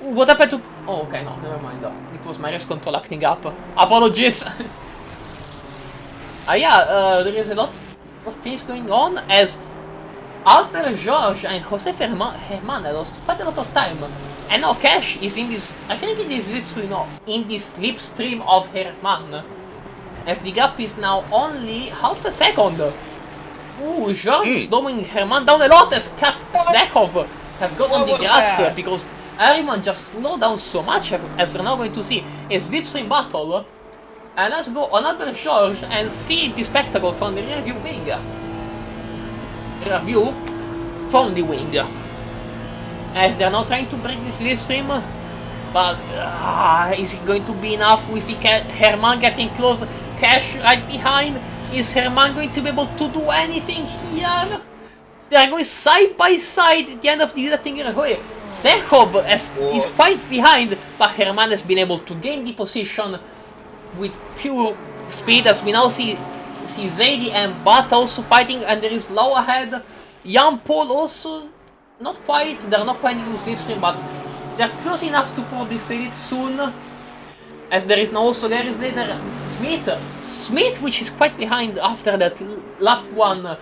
What happened to... Oh, okay, no, never mind. It was my race control acting up. Apologies! There is a lot of things going on, as Albert George and Jose Herman lost quite a lot of time And now Cash is in this, I think in this slipstream, no, in this slipstream of Herman. As the gap is now only half a second. Ooh, George is slowing Herman down a lot as Kastakov have got on the grass because everyone just slowed down so much, as we're now going to see a slipstream battle. And let's go on Albert George and see the spectacle from the rear view wing. Rear view from the wing. As they're now trying to break this slipstream. But is it going to be enough? We see Herman getting close. Cash right behind. Is Herman going to be able to do anything here? They are going side by side at the end of the letting away. Dechov is quite behind, but Herman has been able to gain the position with pure speed, as we now see Zadie and Bat also fighting, and there is Lau ahead. Jan Paul also not quite, they're not quite in the slipstream, but they're close enough to probably fail it soon. As there is now also Larry Slater, Smith, which is quite behind after that lap 1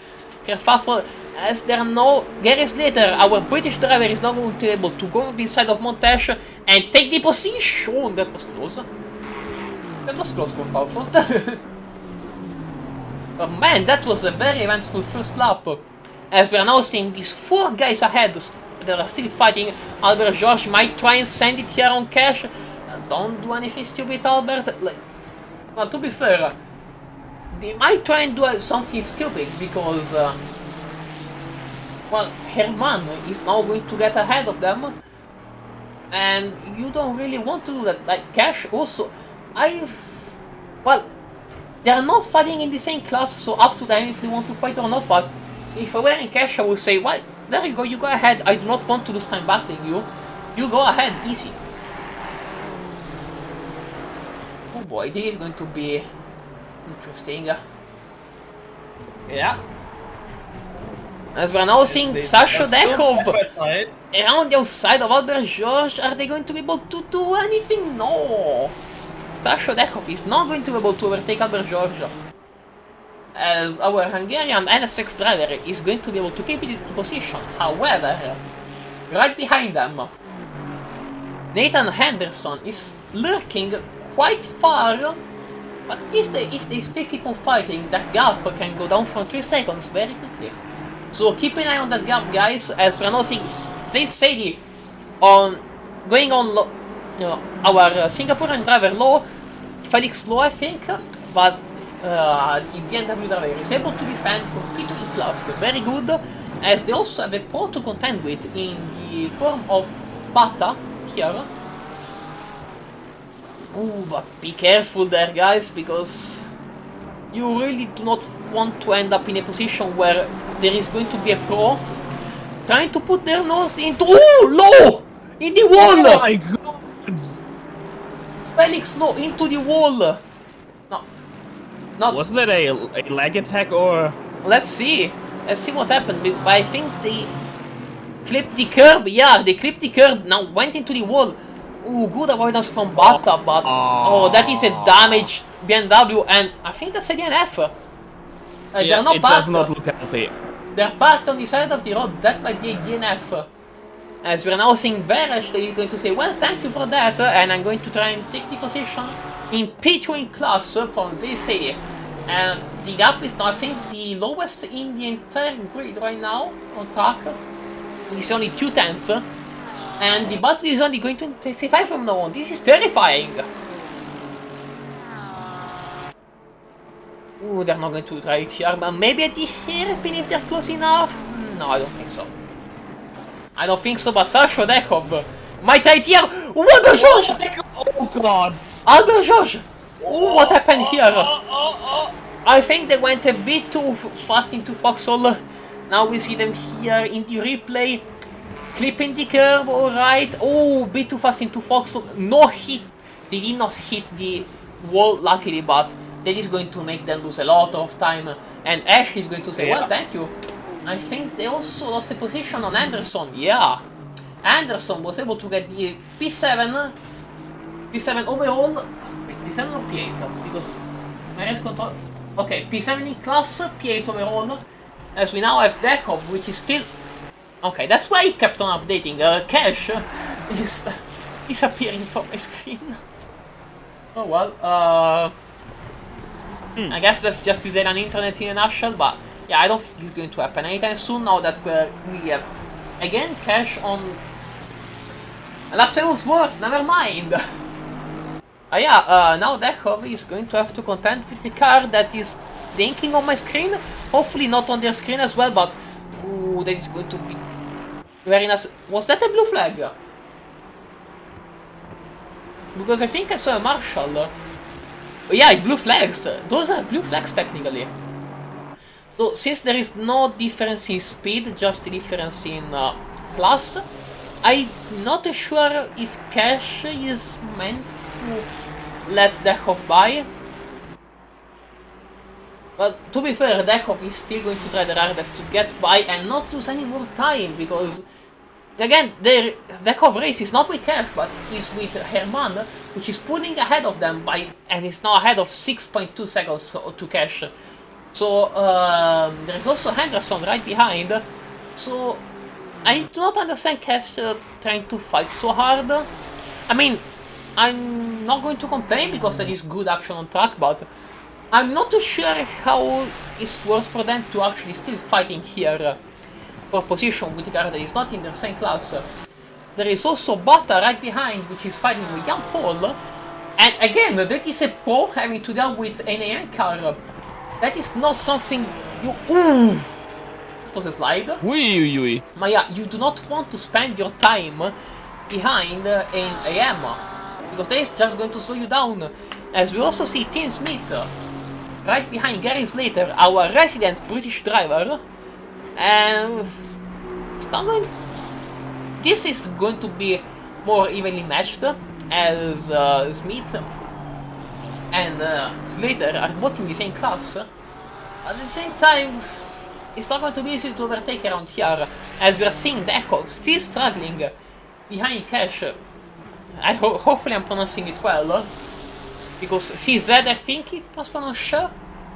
kerfuffle. As there are no Gary Slater, our British driver, is now going to be able to go on the side of Montesh and take the position. That was close. That was close for Comfort. But man, that was a very eventful first lap. As we are now seeing these 4 guys ahead that are still fighting. Albert George might try and send it here on Cash. Don't do anything stupid, Albert. Well, to be fair, they might try and do something stupid because, well, Herman is now going to get ahead of them. And you don't really want to do that. Like, Cash also, well, they are not fighting in the same class, so up to them if they want to fight or not, but if I were in Cash, I would say, well, there you go, you go ahead, I do not want to lose time battling you. You go ahead, easy. Oh boy, this is going to be interesting. Yeah. As we're now seeing Sasha Dechov around the outside of Albert George, are they going to be able to do anything? No! Sasha Dechov is not going to be able to overtake Albert George. As our Hungarian NSX driver is going to be able to keep it in position. However, right behind them, Nathan Henderson is lurking quite far, but if they still keep on fighting, that gap can go down from 3 seconds very quickly. So keep an eye on that gap, guys, as we're now seeing Zadie going on our Singaporean driver Low, Felix Low, I think, but the BMW driver is able to defend for P2 in class, very good, as they also have a pro to contend with in the form of Bata here. Ooh, but be careful there, guys, because you really do not want to end up in a position where there is going to be a pro trying to put their nose into Low! In the wall! Oh my god! Felix Low into the wall! No. Wasn't that a lag attack or? Let's see what happened. But I think they clipped the curb. Yeah, they clipped the curb. Now went into the wall. Ooh, good avoidance from Bata, but oh, that is a damaged BMW, and I think that's a DNF. Yeah, they're not it parked. does not look healthy. They're parked on the side of the road. That might be a DNF. As we're now seeing Beresh, that is going to say, well, thank you for that, and I'm going to try and take the position in P2 in class from ZC. And the gap is now, I think, the lowest in the entire grid right now on track. It's only 2 tenths. And the battle is only going to intensify from now on. This is terrifying. Ooh, they're not going to try it here, but maybe at the hairpin if they're close enough? No, I don't think so. I don't think so, but Sasha Dechov might try it here. Ooh, Albert George! Oh god! Albert George! Ooh, what happened here? I think they went a bit too fast into Foxhole. Now we see them here in the replay. Clipping the curb, alright. Oh, a bit too fast into Foxhole. No hit. They did not hit the wall, luckily, but that is going to make them lose a lot of time. And Ash is going to say, well, thank you. I think they also lost the position on Anderson. Yeah. Anderson was able to get the P7 overall. Wait, P7 or P8? Because my race control. Okay, P7 in class, P8 overall. As we now have Dechov, which is still. Okay, that's why he kept on updating. Cash is disappearing from my screen. Oh well, I guess that's just the data on internet in a nutshell, but yeah, I don't think it's going to happen anytime soon now that we have again cash on Last Famous Words, never mind. Yeah, now Dechov is going to have to contend with the car that is blinking on my screen. Hopefully not on their screen as well, but ooh, that is going to be very nice. Was that a blue flag? Because I think I saw a marshal. Yeah, blue flags. Those are blue flags technically. So since there is no difference in speed, just a difference in class, I'm not sure if Cash is meant to let Dechov by. But to be fair, Dechov is still going to try their hardest to get by and not lose any more time, because again, the Dechov race is not with Cash, but is with Herman, which is pulling ahead of them by, and is now ahead of 6.2 seconds to Cash. So there is also Henderson right behind. So I do not understand Cash trying to fight so hard. I mean, I'm not going to complain because there is good action on track, but I'm not too sure how it's worth for them to actually still fighting here for position with a car that is not in the same class. There is also Bata right behind, which is fighting with Jan Paul. And again, that is a pro having to deal with an AN car. That is not something you... Ooh! It was a slide. Wee. But yeah, you do not want to spend your time behind an AM, because that is just going to slow you down. As we also see Tim Smith right behind Gary Slater, our resident British driver. And it's not going... This is going to be more evenly matched, as Smith and Slater are both in the same class. At the same time, it's not going to be easy to overtake around here, as we are seeing Dechov still struggling behind Cash. Hopefully I'm pronouncing it well, because CZ, I think it was pronounced Sh,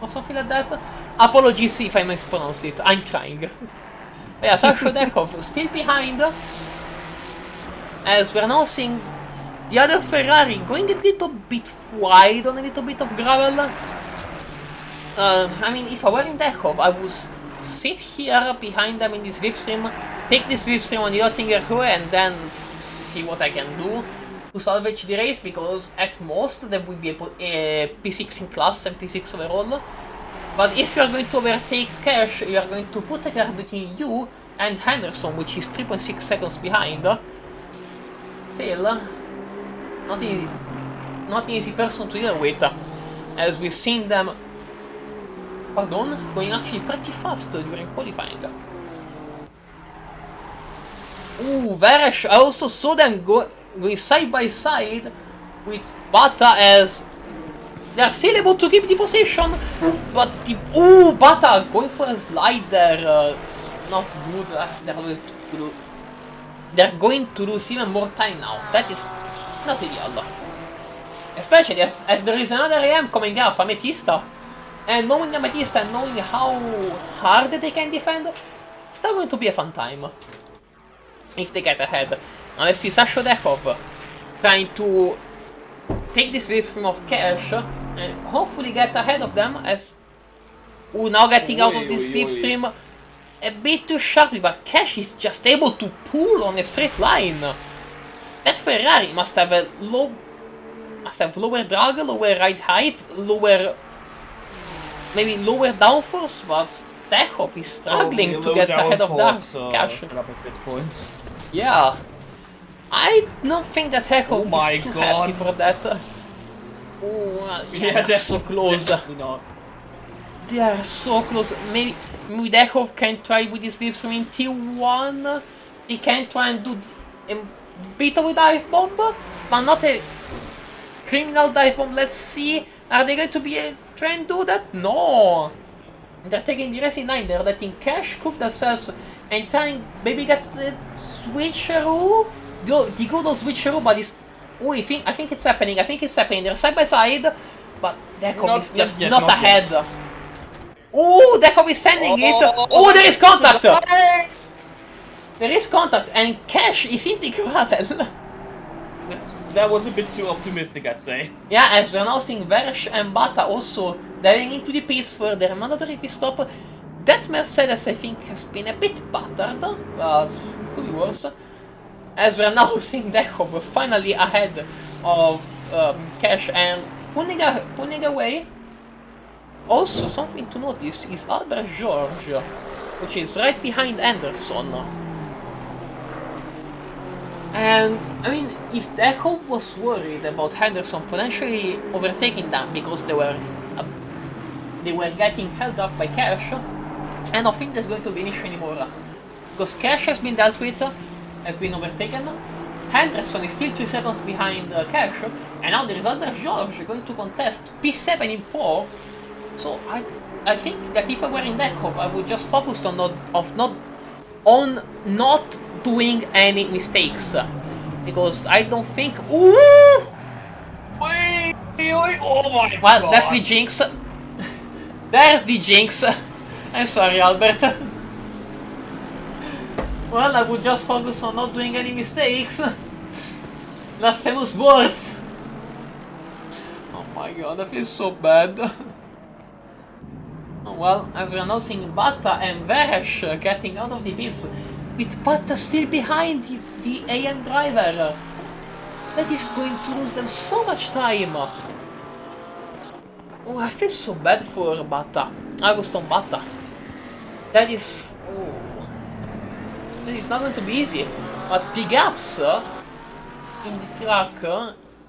or something like that. Apologies if I mispronounced it, I'm trying. But yeah, Sasha Dechov still behind, as we're now seeing the other Ferrari going a little bit wide on a little bit of gravel. I mean, if I were in Dechov, I would sit here behind them in this slipstream, take this slipstream on the Oettinger Höhe, and then see what I can do to salvage the race, because at most there would be a P6 in class and P6 overall. But if you are going to overtake Cash, you are going to put a car between you and Henderson, which is 3.6 seconds behind. Still, not an easy person to deal with, as we've seen them, going actually pretty fast during qualifying. Ooh, Veresh, I also saw them going side by side with Bata, as they are still able to keep the position, but Bata going for a slide there, not good. They're going to lose even more time now. That is not ideal. Especially as there is another AM coming up, Ametista. And knowing Ametista and knowing how hard they can defend, it's not going to be a fun time if they get ahead. Now let's see Sasha Dechov trying to take this slipstream of Cash and hopefully get ahead of them, as now getting out of this slipstream a bit too sharply, but Cash is just able to pull on a straight line. That Ferrari must have lower drag, lower ride height, maybe lower downforce, but Dechov is struggling to get ahead of that Cash. At this point. Yeah, I don't think that Dechov is too happy for that. They're so close. They are so close. Maybe Dechov can try with his slipstream in T1. He can try and do a bit of a dive bomb, but not a criminal dive bomb. Let's see. Are they going to be try and do that? No. They're taking the Racing 9. They're letting Cash cook themselves and trying maybe get the switcheroo. The good old switcheroo, but it's... I think it's happening. They're side by side, but Dechov is just not ahead. Yet. Dechov is sending it. There is contact. There is contact, and Cash is in the gravel. that was a bit too optimistic, I'd say. Yeah, as we're now seeing Veresh and Bata also diving into the pits for their mandatory pit stop. That Mercedes, I think, has been a bit battered, but could be worse. As we're now seeing Dekov finally ahead of Cash and pulling away. Also, something to notice is Albert George, which is right behind Anderson. And, I mean, if Dekov was worried about Henderson potentially overtaking them because they were getting held up by Cash, I don't think there's going to be an issue anymore. Because Cash has been dealt with, has been overtaken, Henderson is still 2 seconds behind Cash, and now there is Albert George going to contest P7 in Pro. So I think that if I were in Dekov, I would just focus on not doing any mistakes, because I don't think. Ooh! Wait, oh my Well, god! that's the jinx. There's the jinx. I'm sorry, Albert. Well, I would just focus on not doing any mistakes. Last famous words. Oh my god, I feel so bad. Oh, well, as we are now seeing Bata and Veresh getting out of the pits, with Bata still behind the AM driver. That is going to lose them so much time. Oh, I feel so bad for Bata. Agustin Bata. That is... Oh, that is not going to be easy. But the gaps in the track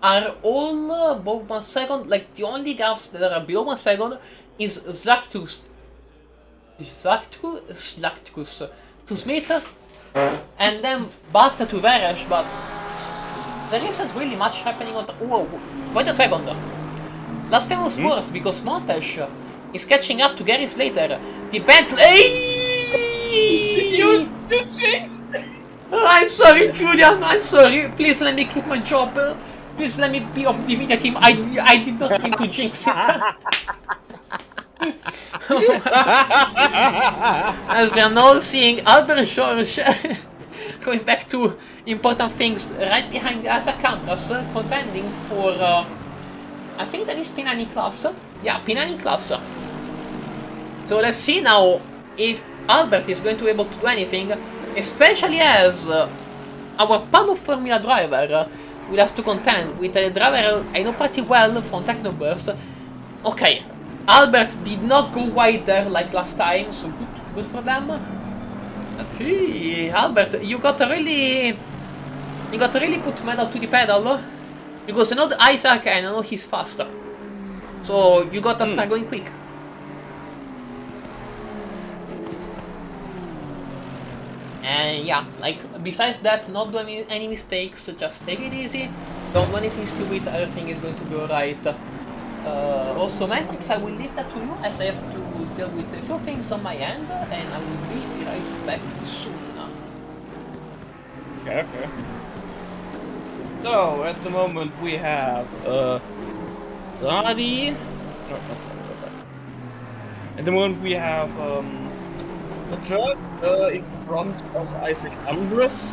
are all above 1 second. Like, the only gaps that are below 1 second is Slactus to Smith, and then Bata to Veresh, but there isn't really much happening on the... Oh, wait a second. Last famous words, because Montes is catching up to Gary Slater. The Bentley... You jinxed! I'm sorry, Julian, I'm sorry. Please let me keep my job. Please let me be on the media team. I did not mean to jinx it. As we are now seeing Albert George going back to important things right behind Isaac Campras, contending for I think that is P9 class. Yeah, P9 class. So let's see now if Albert is going to be able to do anything, especially as our Pano Formula driver will have to contend with a driver I know pretty well from Technoburst. Okay, Albert did not go wide there like last time, so good for them. Let's see, Albert, you got to really put metal to the pedal, because I know Isaac and I know he's faster, so you got to start going quick. And yeah, like, besides that, not do any mistakes, just take it easy, don't do anything stupid, everything is going to be alright. Also, Matrix, I will leave that to you, as I have to deal with a few things on my end, and I will be right back soon. Okay. So, at the moment we have, Radi. At the moment we have, the truck, in front of Isaac Ambrose.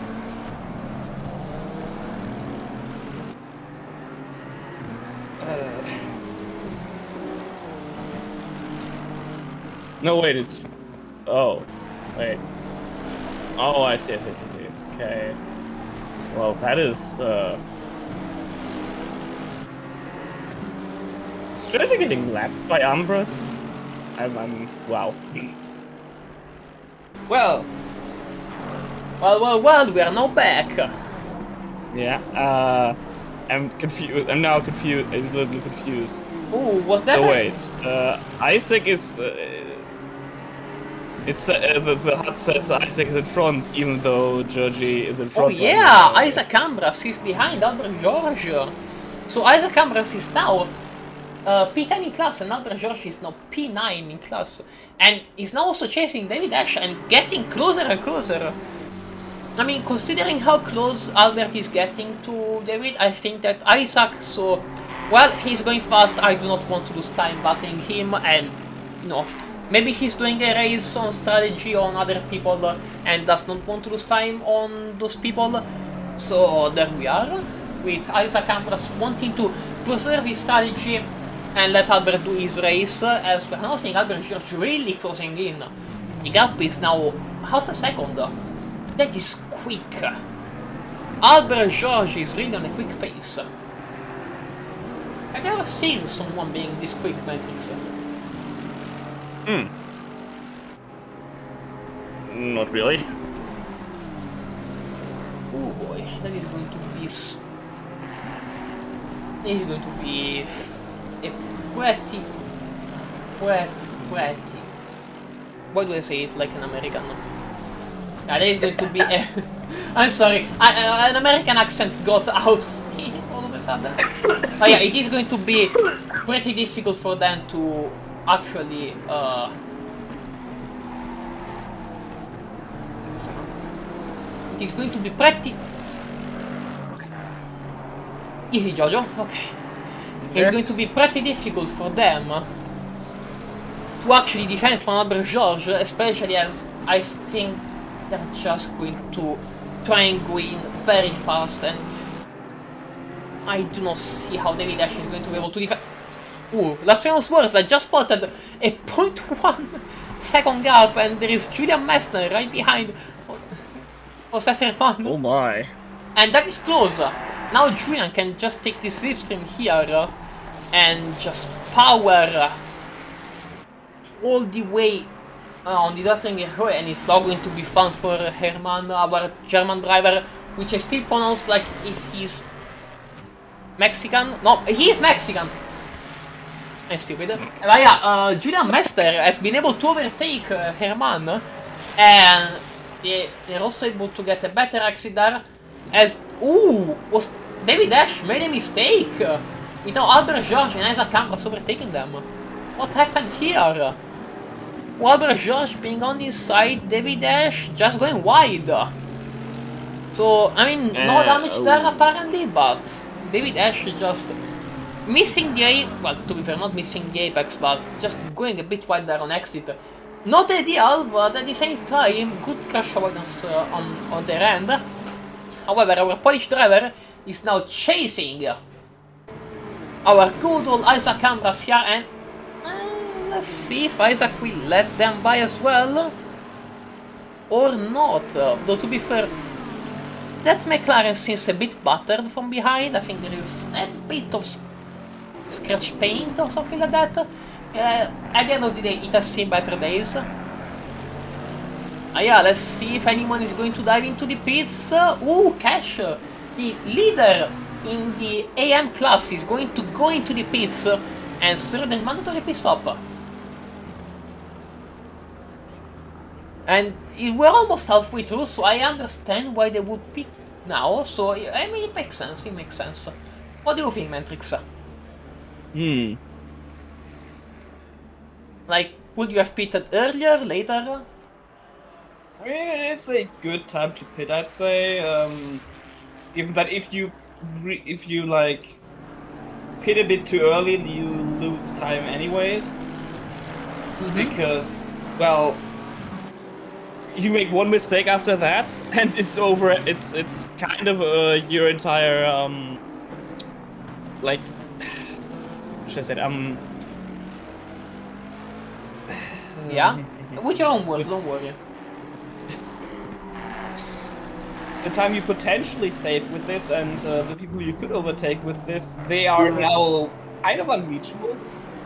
No, wait, it's... Oh, wait. Oh, I see. Okay. Well, that is, Strategy getting lapped by Ambrose? I'm... Wow. Well, we are now back. Yeah, I'm confused. I'm now confused. A little confused. Oh, was that? So wait, Isaac is. It's the HUD says Isaac is in front, even though Georgie is in front. Oh yeah, Isaac Ambras is behind Albert George. So Isaac Ambras is now P10 in class, and Albert George is now P9 in class, and is now also chasing David Ash and getting closer and closer. I mean, considering how close Albert is getting to David, I think that Isaac, so, well, he's going fast, I do not want to lose time battling him, and, you know, maybe he's doing a race on strategy on other people, and does not want to lose time on those people, so there we are. with Isaac Ambras wanting to preserve his strategy and let Albert do his race, as we're now seeing Albert George really closing in. The gap is now half a second. That is quick. Albert George is really on a quick pace. I've never seen someone being this quick, Matrix. Not really. Oh boy, that is going to be... It's going to be a pretty... Why do I say it like an American? Yeah, that is going to be a... I'm sorry, an American accent got out of me all of a sudden. But yeah, it is going to be pretty difficult for them to actually... It is going to be pretty... Okay. Easy, Jojo. Okay. It's going to be pretty difficult for them to actually defend from Albert George, especially as I think they're just going to try and go in very fast, and I do not see how David Ash is going to be able to defend. Ooh, last famous words, I just spotted a 0.1 second gap, and there is Julian Messner right behind Jose Fernando. Oh my. And that is close. Now Julian can just take this slipstream here and just power all the way on the Dottinger Highway, and it's not going to be fun for Herman, our German driver, which I still pronounce like if he's Mexican. No, he is Mexican. I'm stupid. But yeah, Julian Mester has been able to overtake Herman, and they're also able to get a better exit there. As was David Ash made a mistake without Albert George and Isaac Ambras overtaking them. What happened here? Albert George being on his side, David Ash just going wide. So I mean, no damage there apparently, but David Ash just missing the well, to be fair, not missing the apex, but just going a bit wide there on exit. Not ideal, but at the same time, good crash avoidance on their end. However, our Polish driver is now chasing our good old Isaac Ambras here, and let's see if Isaac will let them by as well, or not. Though to be fair, that McLaren seems a bit battered from behind. I think there is a bit of scratch paint or something like that. At the end of the day, it has seen better days. Yeah, let's see if anyone is going to dive into the pits. Cash, the leader in the AM class, is going to go into the pits and serve the mandatory pit stop. And we're almost halfway through, so I understand why they would pit now. So I mean, it makes sense. It makes sense. What do you think, Matrix? Like, would you have pitted earlier, later? I mean, it's a good time to pit, I'd say. Given that if you like pit a bit too early, you lose time anyways. Because, well, you make one mistake after that, and it's over. It's kind of your entire like, should I say it? Yeah, with your own words, don't worry. The time you potentially saved with this, and the people you could overtake with this, they are now kind of unreachable.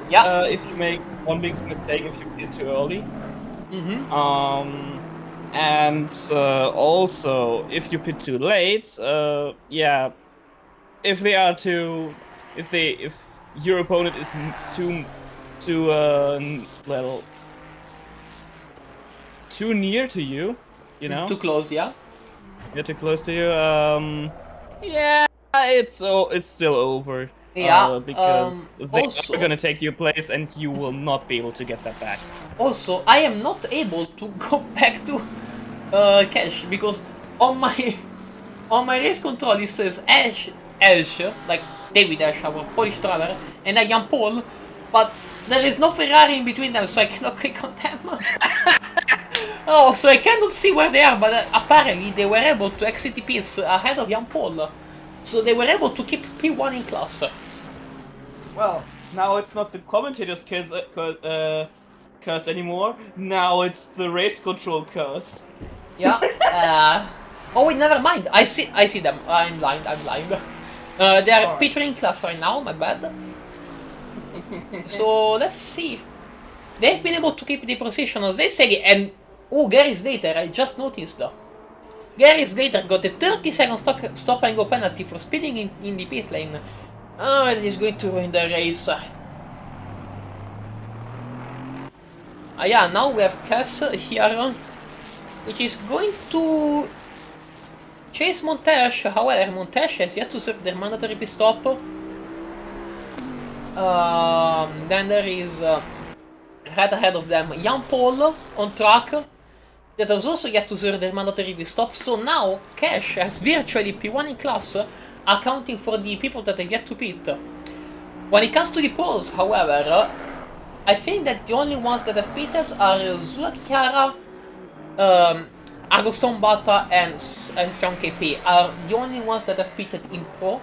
Yeah. If you make one big mistake, if you pit too early. And also, if you pit too late, yeah, if your opponent is too near to you, you know, too close, yeah. You're too close to you. Yeah, it's still over. Yeah, because they also, are gonna take your place, and you will not be able to get that back. Also, I am not able to go back to Cash, because on my race control it says Ash, like David Ash, our Polish driver, and I am Paul, but there is no Ferrari in between them, so I cannot click on them. Oh, so I cannot see where they are, but apparently they were able to exit the pits ahead of Jan Paul. So they were able to keep P1 in class. Well, now it's not the commentator's curse anymore. Now it's the race control curse. Yeah. Oh wait, never mind. I see them. I'm blind. They are Alright. P3 in class right now. My bad. So let's see if they've been able to keep the position as they say. And oh, Gary Slater, I just noticed. Gary Slater got a 30-second stop and go penalty for speeding in the pit lane. Oh, it is going to ruin the race. Yeah, now we have Cass here, which is going to chase Montesh. However, Montesh has yet to serve their mandatory pit stop. Then there is right ahead of them Jan Paul on track that has also yet to serve their mandatory pit stop. So now Cash has virtually P1 in class, accounting for the people that have yet to pit. When it comes to the pros, however, I think that the only ones that have pitted are Zula Chiara, Agustin Bata and Sion KP are the only ones that have pitted in pro,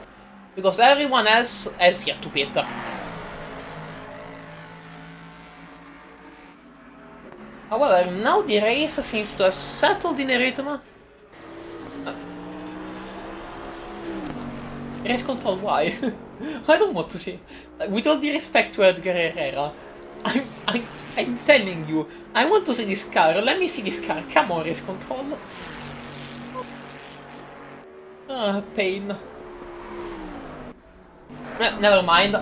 because everyone else has yet to pit. However, now the race seems to have settled in a rhythm. Race control, why? I don't want to see. With all the respect to Edgar Herrera, I'm telling you, I want to see this car. Let me see this car. Come on, race control. Ah, pain. Never mind.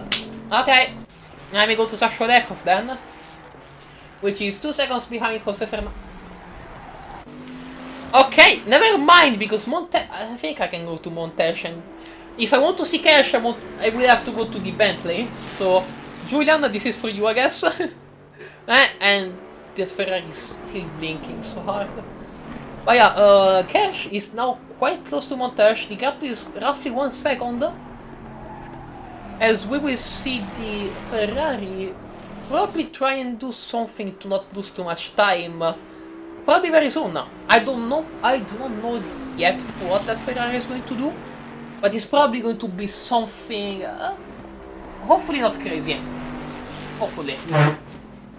Okay, let me go to Sasha Lekov then, which is 2 seconds behind Jose Fernandez. Okay, never mind, because I think I can go to Montesh, and if I want to see Cash, I will have to go to the Bentley. So, Julian, this is for you, I guess. And this Ferrari is still blinking so hard. But yeah, Cash is now quite close to Montesh. The gap is roughly 1 second. As we will see the Ferrari probably try and do something to not lose too much time. Probably very soon. I do not know yet what that Ferrari is going to do, but it's probably going to be something, hopefully not crazy. Hopefully.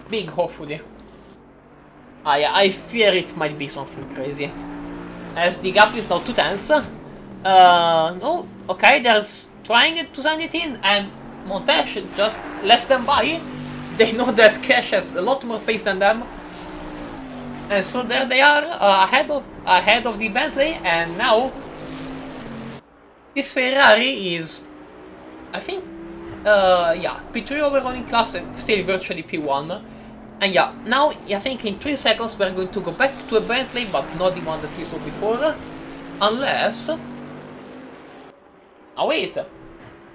Big hopefully. Ah yeah, I fear it might be something crazy. As the gap is now 2 tenths. No, okay, they're trying it to send it in, and Montesh just lets them by. They know that Cash has a lot more pace than them. And so there they are, ahead of the Bentley, and now this Ferrari is, I think, yeah, P3 overall in class and still virtually P1. And yeah, now I think in 3 seconds we're going to go back to a Bentley, but not the one that we saw before, unless... Oh wait,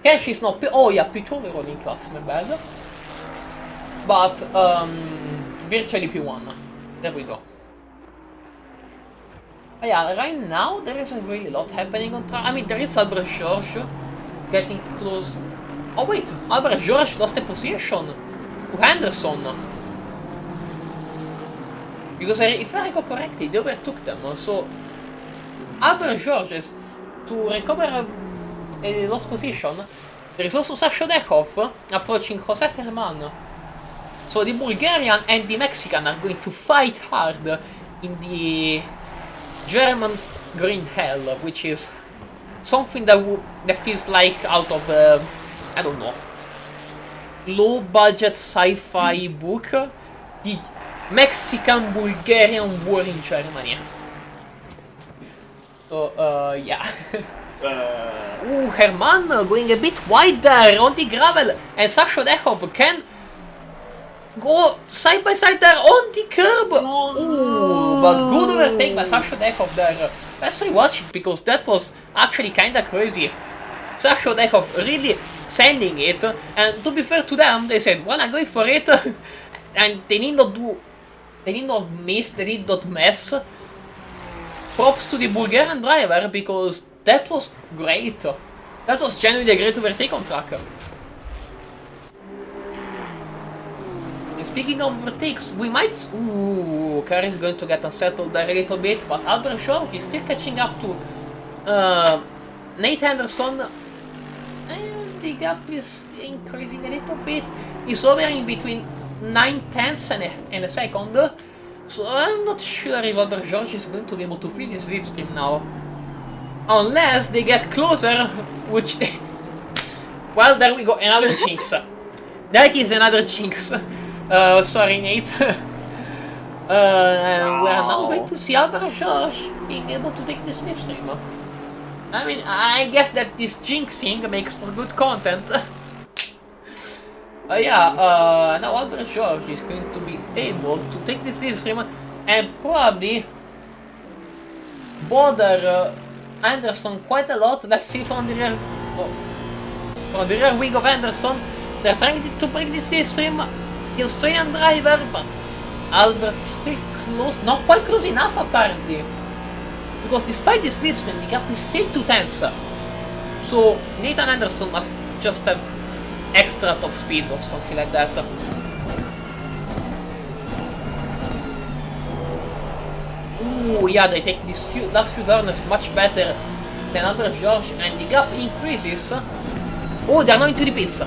Cash is not oh yeah, P2 overall in class, my bad. But, virtually P1. There we go. Yeah, right now there isn't really a lot happening on track. I mean, there is Albert George getting close. Oh wait, Albert George lost a position to Henderson. Because if I recall correctly, they overtook them. So, Albert George is to recover a lost position. There is also Sasha Dekov approaching Jose Ferman. So the Bulgarian and the Mexican are going to fight hard in the German green hell, which is something that feels like out of I don't know, low-budget sci-fi book, the Mexican-Bulgarian war in Germany. So yeah. Ooh, Herman going a bit wide there on the gravel, and Sasha Dekov can go side by side there on the curb. Ooh, but good overtake by Sasha Dekov there. Let's rewatch it, because that was actually kinda crazy. Sasha Dekov really sending it, and to be fair to them, they said, well, I'm going for it, and they did not mess. Props to the Bulgarian driver, because that was great. That was genuinely a great overtake on track. And speaking of overtakes, we might... Ooh, car is going to get unsettled there a little bit, but Albert George is still catching up to Nate Anderson, the gap is increasing a little bit. He's hovering between 9/10 and a second. So I'm not sure if Albert George is going to be able to fill this slipstream now. Unless they get closer, which they... Well, there we go, another jinx. That is another jinx. Sorry, Nate. We are now going to see Albert George being able to take the slipstream. I mean, I guess that this jinxing makes for good content. Now Albert George is going to be able to take the slipstream and probably bother Anderson quite a lot. Let's see from the rear wing of Anderson. They're trying to break the slipstream. The Australian driver, but Albert is still close, not quite close enough apparently. Because despite the slipstream, the gap is still 2/10. So Nathan Anderson must just have extra top speed or something like that. Ooh, yeah, they take these last few corners much better than Albert George, and the gap increases. Oh, they're now into the pits.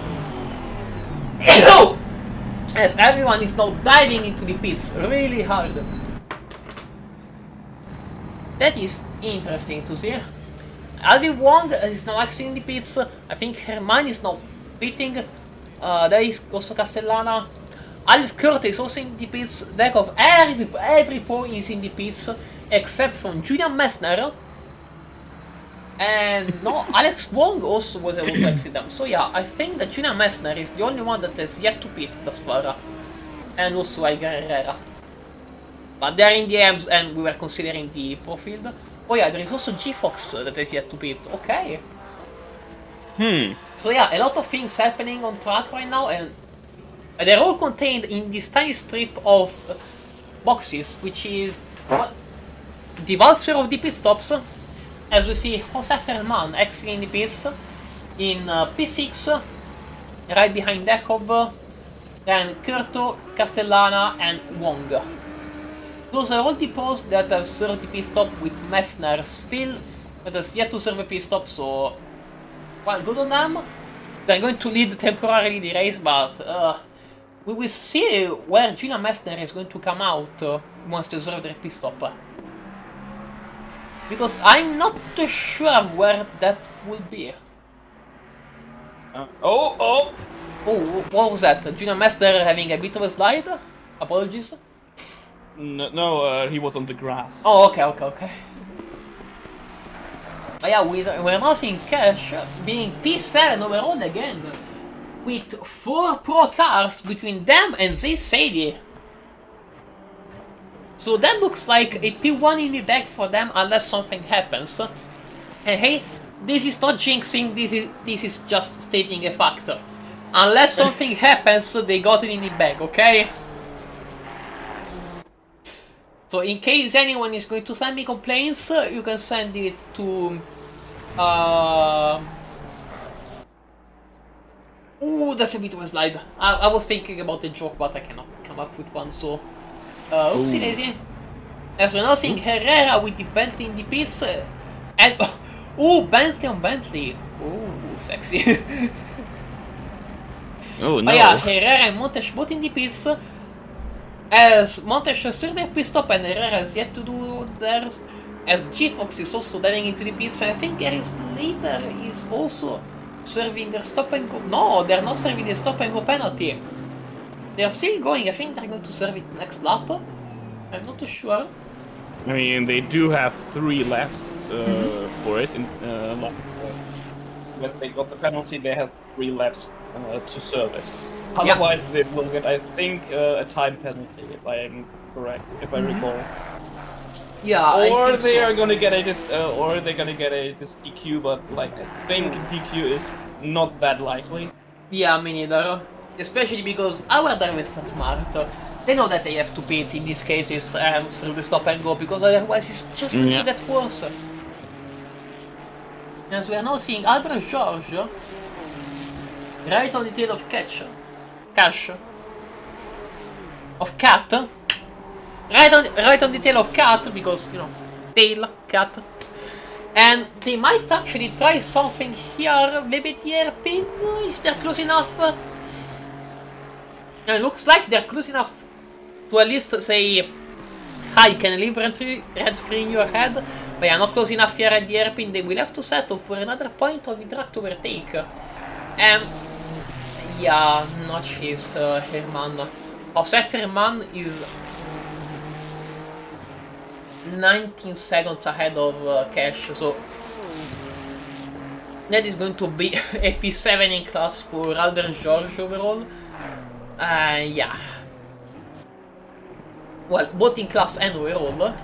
As everyone is now diving into the pits really hard. That is interesting to see. Alvin Wong is now actually in the pits. I think Herman is now pitting. There is also Castellana. Alex Curtis is also in the pits. Deck of every pro is in the pits except from Julian Messner. And no, Alex Wong also was able to exit them. So yeah, I think that Julian Messner is the only one that has yet to pit thus far. And also Edgar Herrera. But they're in the M's and we were considering the pro field. Oh yeah, there is also G-Fox that has yet to pit. Okay. So yeah, a lot of things happening on track right now, and they're all contained in this tiny strip of boxes, which is the vulture of the pit stops. As we see Josef Herman exiting the pits in P6, right behind Dekov, then Curto, Castellana, and Wong. Those are all the pros that have served the pit stop, with Messner still that has yet to serve a pit stop, so well, good on them. They're going to lead temporarily the race, but we will see where Julian Messner is going to come out once they serve their pit stop. Because I'm not too sure where that will be. Oh, what was that? Julian Messner having a bit of a slide? Apologies. No, he was on the grass. Oh, okay. But yeah, we're now seeing Cash being P7 overall again, with 4 pro cars between them and Zay Sadie. So that looks like a P1 in the deck for them unless something happens. And hey, this is not jinxing, this is just stating a fact. Unless something happens, they got it in the bag, okay? So in case anyone is going to send me complaints, you can send it to... Ooh, that's a bit of a slide. I was thinking about a joke, but I cannot come up with one, so... oopsie daisy. As we're now seeing Herrera with the Bentley in the pits, and... Oh, Bentley on Bentley. Oh, sexy. Oh, no. But yeah, Herrera and Montes both in the pits. As Montes has served their pit stop and Herrera has yet to do theirs. As G-Fox is also diving into the pits, and I think Aris later is also serving their stop and go. No, they're not serving the stop and go penalty. They're still going. I think they're going to serve it next lap. I'm not too sure. I mean, they do have 3 laps for it. When they got the penalty, they have 3 laps to serve it. Otherwise, they will get, I think, a time penalty, if I am correct, if I recall. Yeah, or they are gonna get a or they're gonna get a DQ, but like I think DQ is not that likely. Yeah, me neither. Especially because our drivers are smart. They know that they have to pit in these cases and through the stop and go, because otherwise it's just going to get worse. As we are now seeing Albert George right on the tail of Cash. Of Cat. Right on the tail of Cat, because, you know, tail, cat. And they might actually try something here, maybe the hairpin, if they're close enough. And it looks like they're close enough to at least say, hi, can I leave red 3 in your head? But yeah, not close enough here at the hairpin. They will have to settle for another point on the track to overtake. And yeah, not chase Herman. Josef Herman is 19 seconds ahead of Cash, so that is going to be a P7 in class for Albert George overall. Yeah. Well, both in class and overall.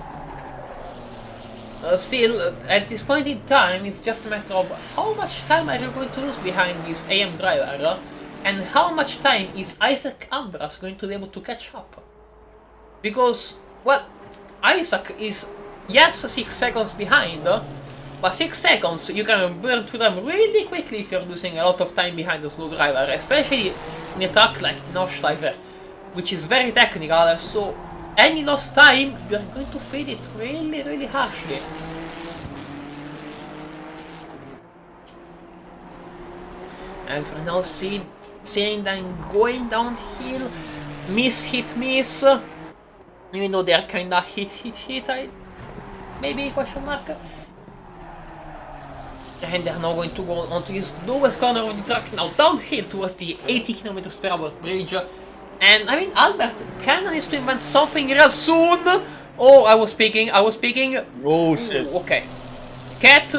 Still, at this point in time, it's just a matter of how much time are you going to lose behind this AM driver, and how much time is Isaac Ambras going to be able to catch up. Because, well, Isaac is, yes, 6 seconds behind, but 6 seconds you can burn through them really quickly if you're losing a lot of time behind the slow driver, especially in a track like Nordschleife, which is very technical, so any lost time, you're going to feel it really, really harshly. As we're now seeing them going downhill, miss, hit, miss. Even though they're kinda hit, maybe, question mark. And they're now going to go onto this lowest corner of the track, now downhill towards the 80 km/h bridge. And I mean, Albert kinda needs to invent something real soon. Oh, I was speaking. Oh shit. Okay. Cat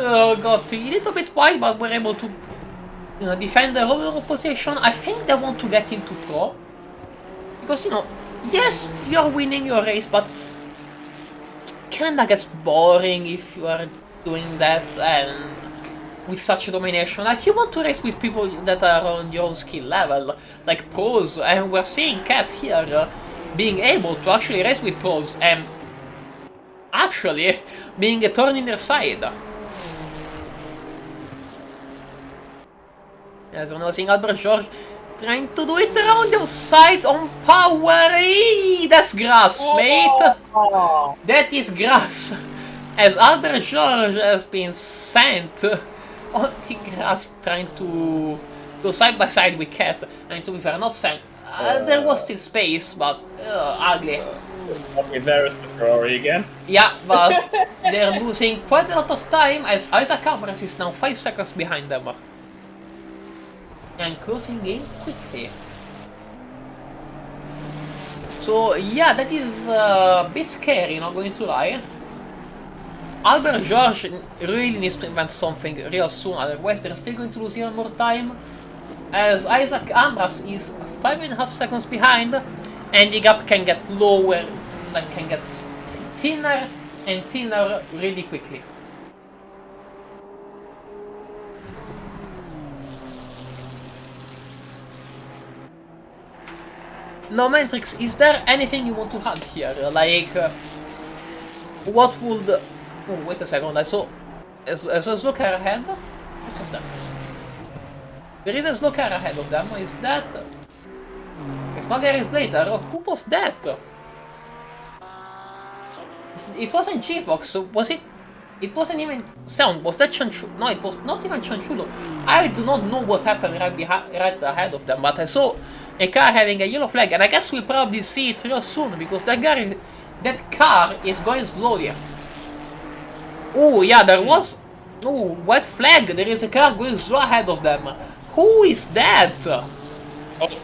got a little bit wide, but were able to defend the overall position. I think they want to get into Pro. Because, yes, you're winning your race, but kinda gets boring if you are doing that and with such domination. Like, you want to race with people that are on your own skill level, like pros, and we're seeing Cat here being able to actually race with pros and actually being a thorn in their side. As we're now seeing Albert George trying to do it around the outside on power. Eee, that's grass, mate. That is grass. As Albert George has been sent on the grass trying to go side by side with Cat. And to be fair, not sent. There was still space, but ugly. Okay, there is the Ferrari again. Yeah, but they're losing quite a lot of time as Isaac Ambras is now 5 seconds behind them. And closing in quickly. So yeah, that is a bit scary, not going to lie. Albert George really needs to invent something real soon, otherwise they're still going to lose even more time. As Isaac Ambras is 5.5 seconds behind, and the gap can get lower, like can get thinner and thinner really quickly. Now, Matrix, is there anything you want to add here? Like, what would... Oh, wait a second, I saw a slow car ahead. What was that? There is a slow car ahead of them, is that... It's not there, it's later. Who was that? It wasn't G-Fox, was it? It wasn't even Sound, was that Chanchulo? No, it was not even Chanchulo. I do not know what happened right ahead of them, but I saw a car having a yellow flag, and I guess we'll probably see it real soon, because that car is going slowly. Oh, yeah, there was... Oh, white flag, there is a car going slow ahead of them. Who is that?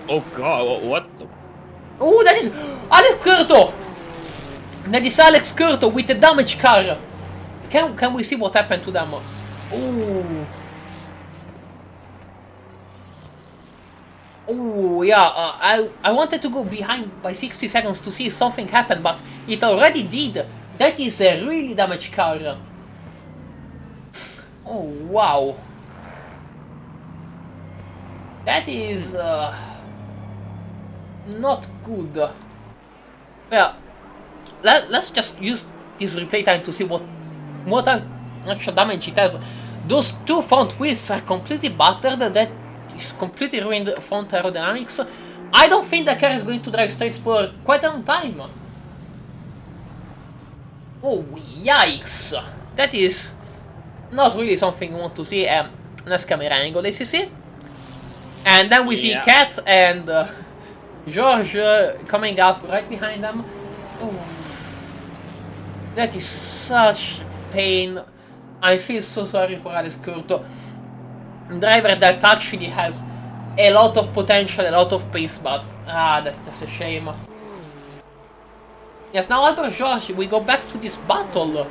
Oh god, what? Oh, that is Alex Curto! That is Alex Curto with a damaged car. Can we see what happened to them? Oh. Oh, yeah, I wanted to go behind by 60 seconds to see if something happened, but it already did. That is a really damaged car. Oh, wow. That is not good. Well, let's just use this replay time to see what actual damage it has. Those two front wheels are completely battered. That is completely ruined front aerodynamics. I don't think the car is going to drive straight for quite a long time. Oh, yikes. That is not really something you want to see. Nice camera angle, as you see. And then we see Yeah. Cat and George coming up right behind them. Ooh. That is such pain. I feel so sorry for Alex Curto. Driver that actually has a lot of potential, a lot of pace, but that's just a shame. Yes, now Albert George, we go back to this battle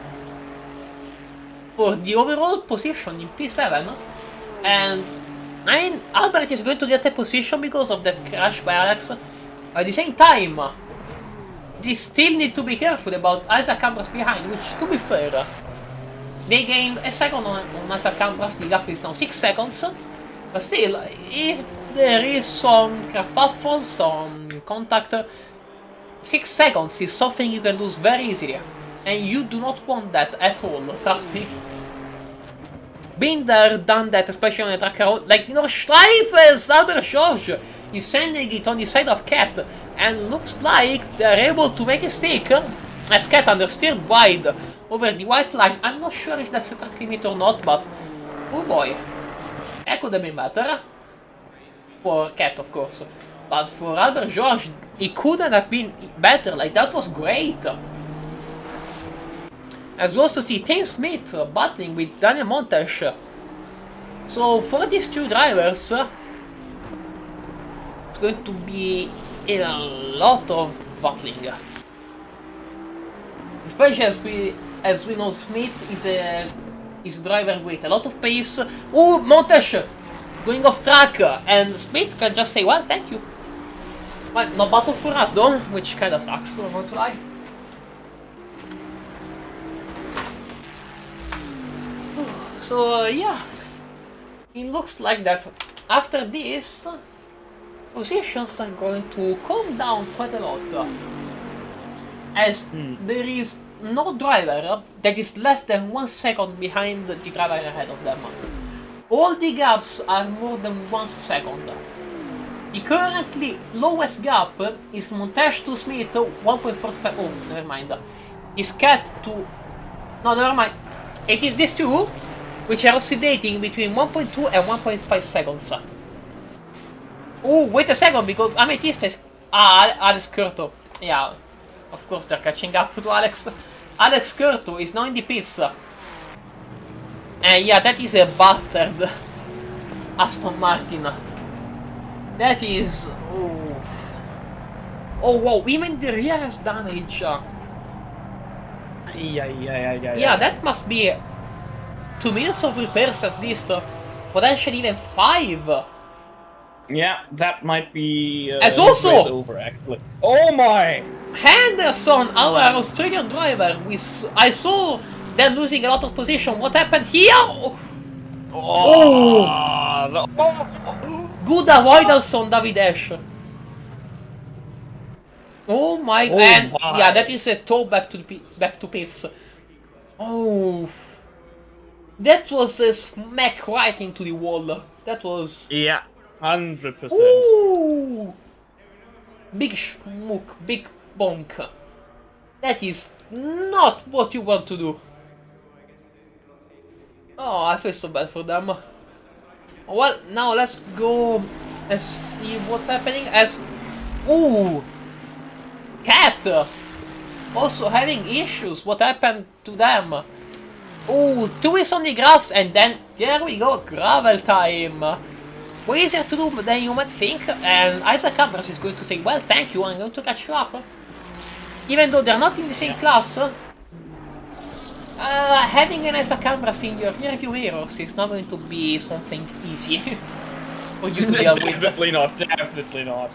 for the overall position in P7, and I mean, Albert is going to get a position because of that crash by Alex. At the same time, they still need to be careful about Isaac Ambras behind, which, to be fair, they gained a second on Isaac Ambras. The gap is now 6 seconds, but still, if there is some kerfuffle, some contact, 6 seconds is something you can lose very easily, and you do not want that at all, trust me. Been there, done that, especially on a track road, like, you know, Schleif's Albert George is sending it on the side of Cat, and looks like they're able to make a stake, as Cat understeered wide over the white line. I'm not sure if that's a track limit or not, but, oh boy, that could have been better. For Cat, of course. But for Albert George, it couldn't have been better, like, that was great. As well as to see Tane Smith battling with Daniel Montes. So for these two drivers, it's going to be a lot of battling. Especially as we know Smith is a driver with a lot of pace. Oh, Montes going off track, and Smith can just say, well, thank you. Well, no battle for us though, which kinda sucks, I'm not to lie. So yeah, it looks like that after this, positions are going to calm down quite a lot, as there is no driver that is less than 1 second behind the driver ahead of them. All the gaps are more than 1 second. The currently lowest gap is Montes to Smith, 1.4 seconds. Oh, never mind. Is Cat to... No, never mind. It is these two, which are oscillating between 1.2 and 1.5 seconds. Oh, wait a second, because Amethyst is... Alex Curto. Yeah, of course they're catching up to Alex. Alex Curto is now in the pits. And yeah, that is a battered Aston Martin. That is... Oh wow, even the rear has damage. Yeah, that must be 2 minutes of repairs at least. Potentially even 5. Yeah, that might be as also over actually. Oh my! Henderson, our Australian driver, I saw them losing a lot of position. What happened here? Good avoidance on David Ash. Oh my! And yeah, that is a toe back to pits. Oh, that was a smack right into the wall. That was 100%. Ooh, big schmook, big bonk. That is not what you want to do. Oh, I feel so bad for them. Well, now let's go and see what's happening as... Ooh! Cat! Also having issues, what happened to them? Ooh, 2 is on the grass, and then there we go, gravel time! Way easier to do than you might think, and Isaac Ambras is going to say, well, thank you, I'm going to catch you up. Even though they're not in the same class, having an Isaac Ambras in your rearview mirrors is not going to be something easy for you to deal with. Definitely not, definitely not.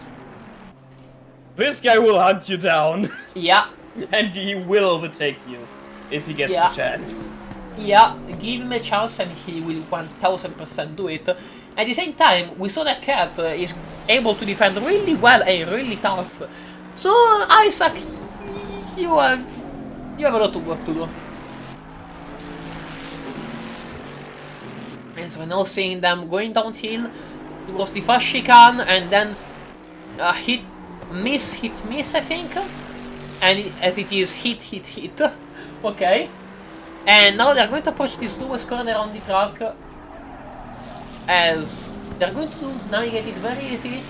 This guy will hunt you down. Yeah. And he will overtake you if he gets the chance. Yeah, give him a chance and he will 1000% do it. At the same time, we saw that Cat is able to defend really well and really tough. So, Isaac, you have a lot of work to do. And so we're now seeing them going downhill towards the first chicane and then hit, miss, I think. And as it is hit. Okay. And now they're going to approach this lowest corner on the track, as they're going to navigate it very easily.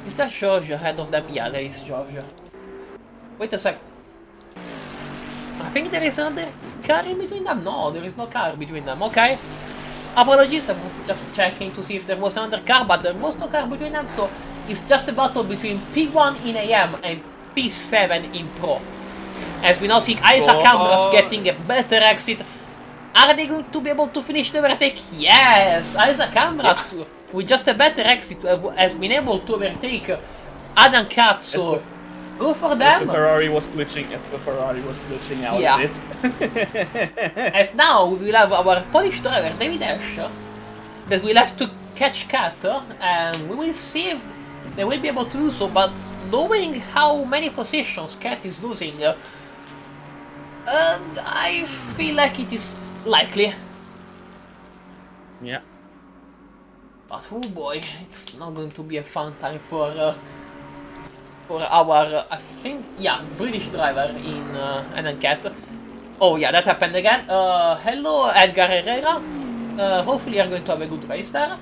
Is that Georgia ahead of them? Yeah, there is Georgia. Wait a sec. I think there is another car in between them. No, there is no car between them. Okay. Apologies, I was just checking to see if there was another car, but there was no car between them, so it's just a battle between P1 in AM and P7 in Pro. As we now see Isaac Cameras getting a better exit. Are they going to be able to finish the overtake? Yes! Isaac Cameras, with just a better exit, has been able to overtake Adam Katz, so go for them! As the Ferrari was glitching out a bit. As now we will have our Polish driver, David Ash, that will have to catch Cat, and we will see if they will be able to do so, but knowing how many positions Cat is losing, I feel like it is likely. Yeah. But oh boy, it's not going to be a fun time for our, I think, yeah, British driver in Cat. Oh yeah, that happened again. Hello Edgar Herrera. Hopefully you're going to have a good race there.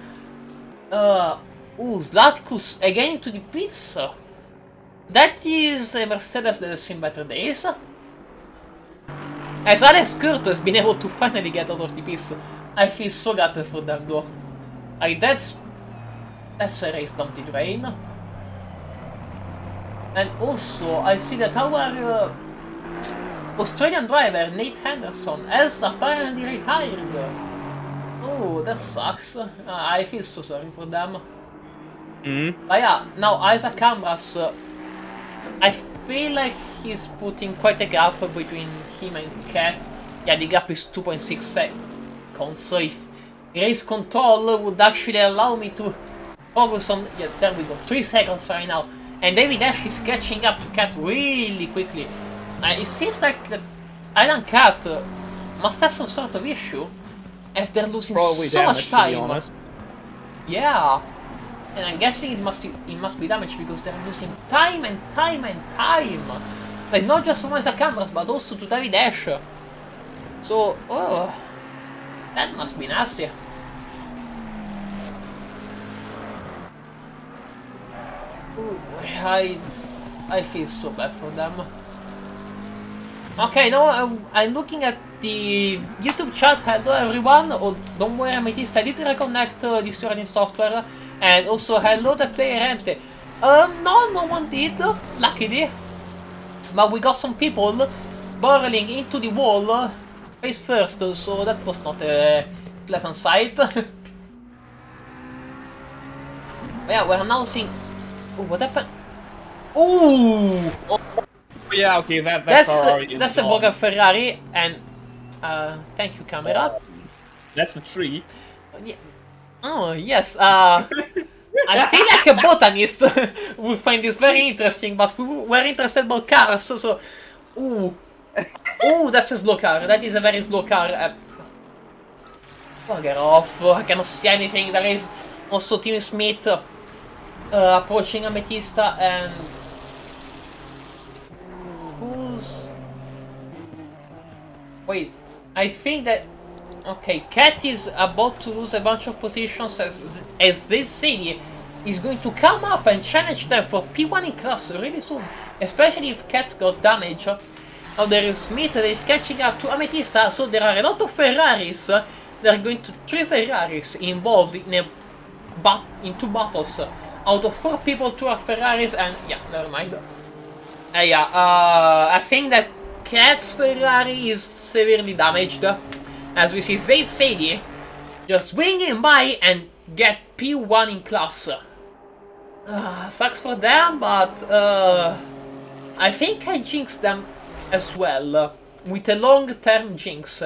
Zlatkus again into the pits. That is a Mercedes that has seen better days. As Alex Kurt has been able to finally get out of the pits. I feel so gutted for them though. Like that's a race down the drain. And also I see that our Australian driver Nate Henderson has apparently retired. Oh, that sucks. I feel so sorry for them. But yeah, now Isaac Cameras, I feel like he's putting quite a gap between him and Cat. Yeah, the gap is 2.6 seconds, so if race control would actually allow me to focus on... Yeah, there we go, 3 seconds right now. And David Ash is catching up to Cat really quickly. It seems like that Island Cat must have some sort of issue, as they're losing so much time. Yeah. And I'm guessing it must be damaged because they're losing time and time and time. Like not just from Isaac Cameras, but also to David Ash. So, oh, that must be nasty. Ooh, I feel so bad for them. Okay, now I'm looking at the YouTube chat. Hello everyone. Oh, don't worry, Amethyst, I did reconnect the Sturgeon software. And also hello the player Ente. No one did, luckily. But we got some people barreling into the wall face first, so that was not a pleasant sight. But yeah, we're now seeing... Oh, what happened? Ooh! Oh, yeah, okay, that's a Boga Ferrari, and thank you, camera. That's the tree. Yeah. Oh, yes, I feel like a botanist would find this very interesting, but we're interested about cars, so... Ooh, that's a slow car, that is a very slow car. Bugger off, I cannot see anything. There is also Tim Smith approaching Amethysta, and... Who's... Wait, I think that... Okay, Cat is about to lose a bunch of positions as this city is going to come up and challenge them for P1 in class really soon, especially if Cat's got damage. Now there is Smith that is catching up to Amethysta, so there are a lot of Ferraris. There are going to 3 Ferraris involved in 2 battles. Out of 4 people, 2 are Ferraris, and yeah, never mind. I think that Cat's Ferrari is severely damaged. As we see Zayd Sadie just swinging by and get P1 in class. Sucks for them, but I think I jinxed them as well with a long-term jinx.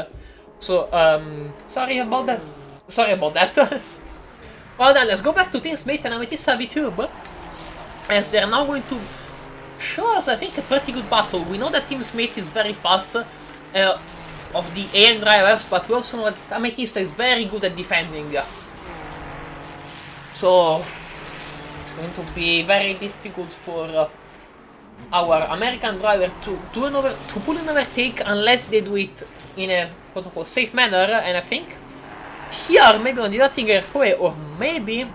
So sorry about that. Well then, let's go back to Team Smith and Amethysta VTube, as they're now going to show us, I think, a pretty good battle. We know that Team Smith is very fast. Of the AM drivers, but we also know that Amethysta is very good at defending. So it's going to be very difficult for our American driver to pull an overtake unless they do it in a quote-unquote safe manner, and I think here, maybe on the Oettinger way, or maybe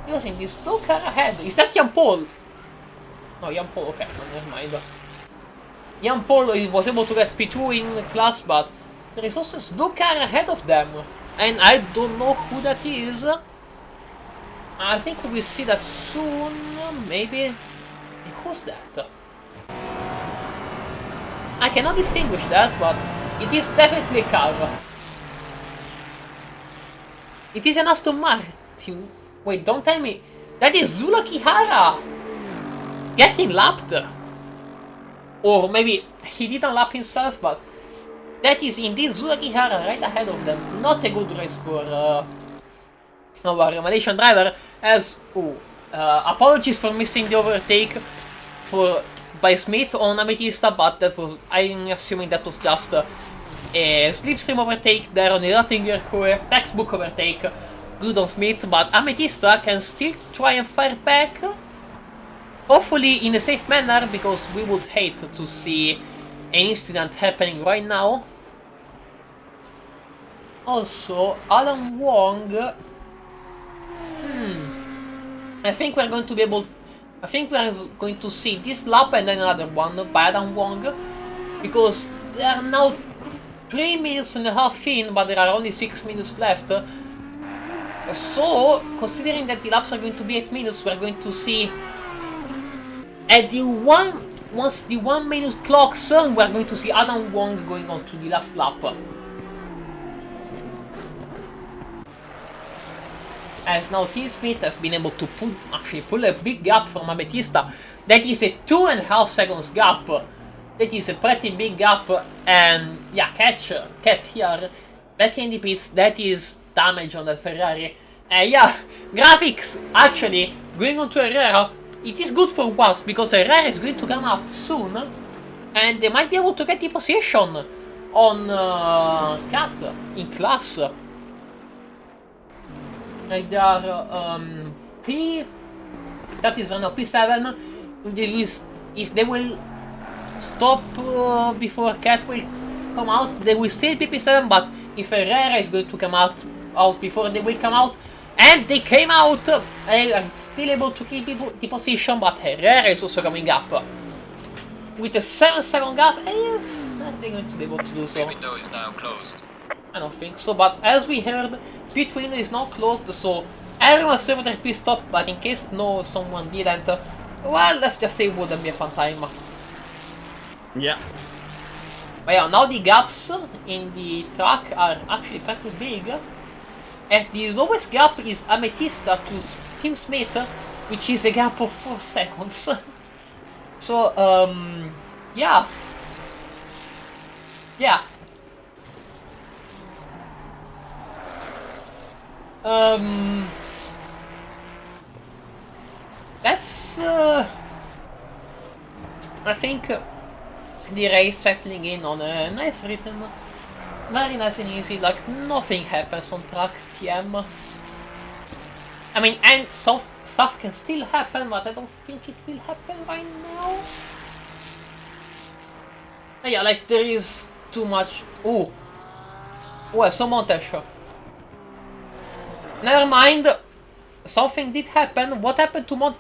using this slow car ahead. Is that Jan Paul? No, Jan Paul, okay, never mind. Jan Paul was able to get P2 in class, but there is also a slow car ahead of them, and I don't know who that is. I think we will see that soon, maybe. Who's that? I cannot distinguish that, but it is definitely a car. It is an Aston Martin. Wait, don't tell me. That is Zula Kihara getting lapped. Or maybe he didn't lap himself, but that is indeed Zula Kihara right ahead of them. Not a good race for our Malaysian driver. As apologies for missing the overtake by Smith on Ametista, but that was, I'm assuming that was just a slipstream overtake there on the Rottinger Core, textbook overtake, good on Smith, but Ametista can still try and fire back, hopefully in a safe manner, because we would hate to see an incident happening right now. Also, Alan Wong, I think we're going to be able, I think we're going to see this lap and then another one by Adam Wong, because they are now 3 minutes and a half in, but there are only 6 minutes left. So, considering that the laps are going to be 8 minutes, we're going to see at the once the 1 minute clocks, we're going to see Adam Wong going on to the last lap. As now T-Smith has been able to pull a big gap from Ametista. That is a 2.5 seconds gap. That is a pretty big gap, and yeah, Cat here, back in the pits, that is damage on that Ferrari. And yeah, graphics actually going on to Herrera, it is good for once, because Herrera is going to come up soon, and they might be able to get the position on Cat in class. Like they are that is on a P7. If they will stop before Cat will come out, they will still be P7, but if Herrera is going to come out before they will come out, and they came out, they are still able to keep the position, but Herrera is also coming up. With a 7-second gap, yes, they're going to be able to do so. The window is now closed. I don't think so, but as we heard, pit window is now closed, so everyone's over their pit stop, but in case someone didn't, well, let's just say it wouldn't be a fun time. Yeah. But yeah, now the gaps in the track are actually pretty big, as the lowest gap is Ametista to Tim Smith, which is a gap of 4 seconds. So, yeah. Yeah. That's I think the race settling in on a nice rhythm, very nice and easy, like nothing happens on track TM. I mean, and stuff can still happen, but I don't think it will happen right now. But yeah, like there is too much. Oh, well, some montage. Never mind, something did happen. What happened to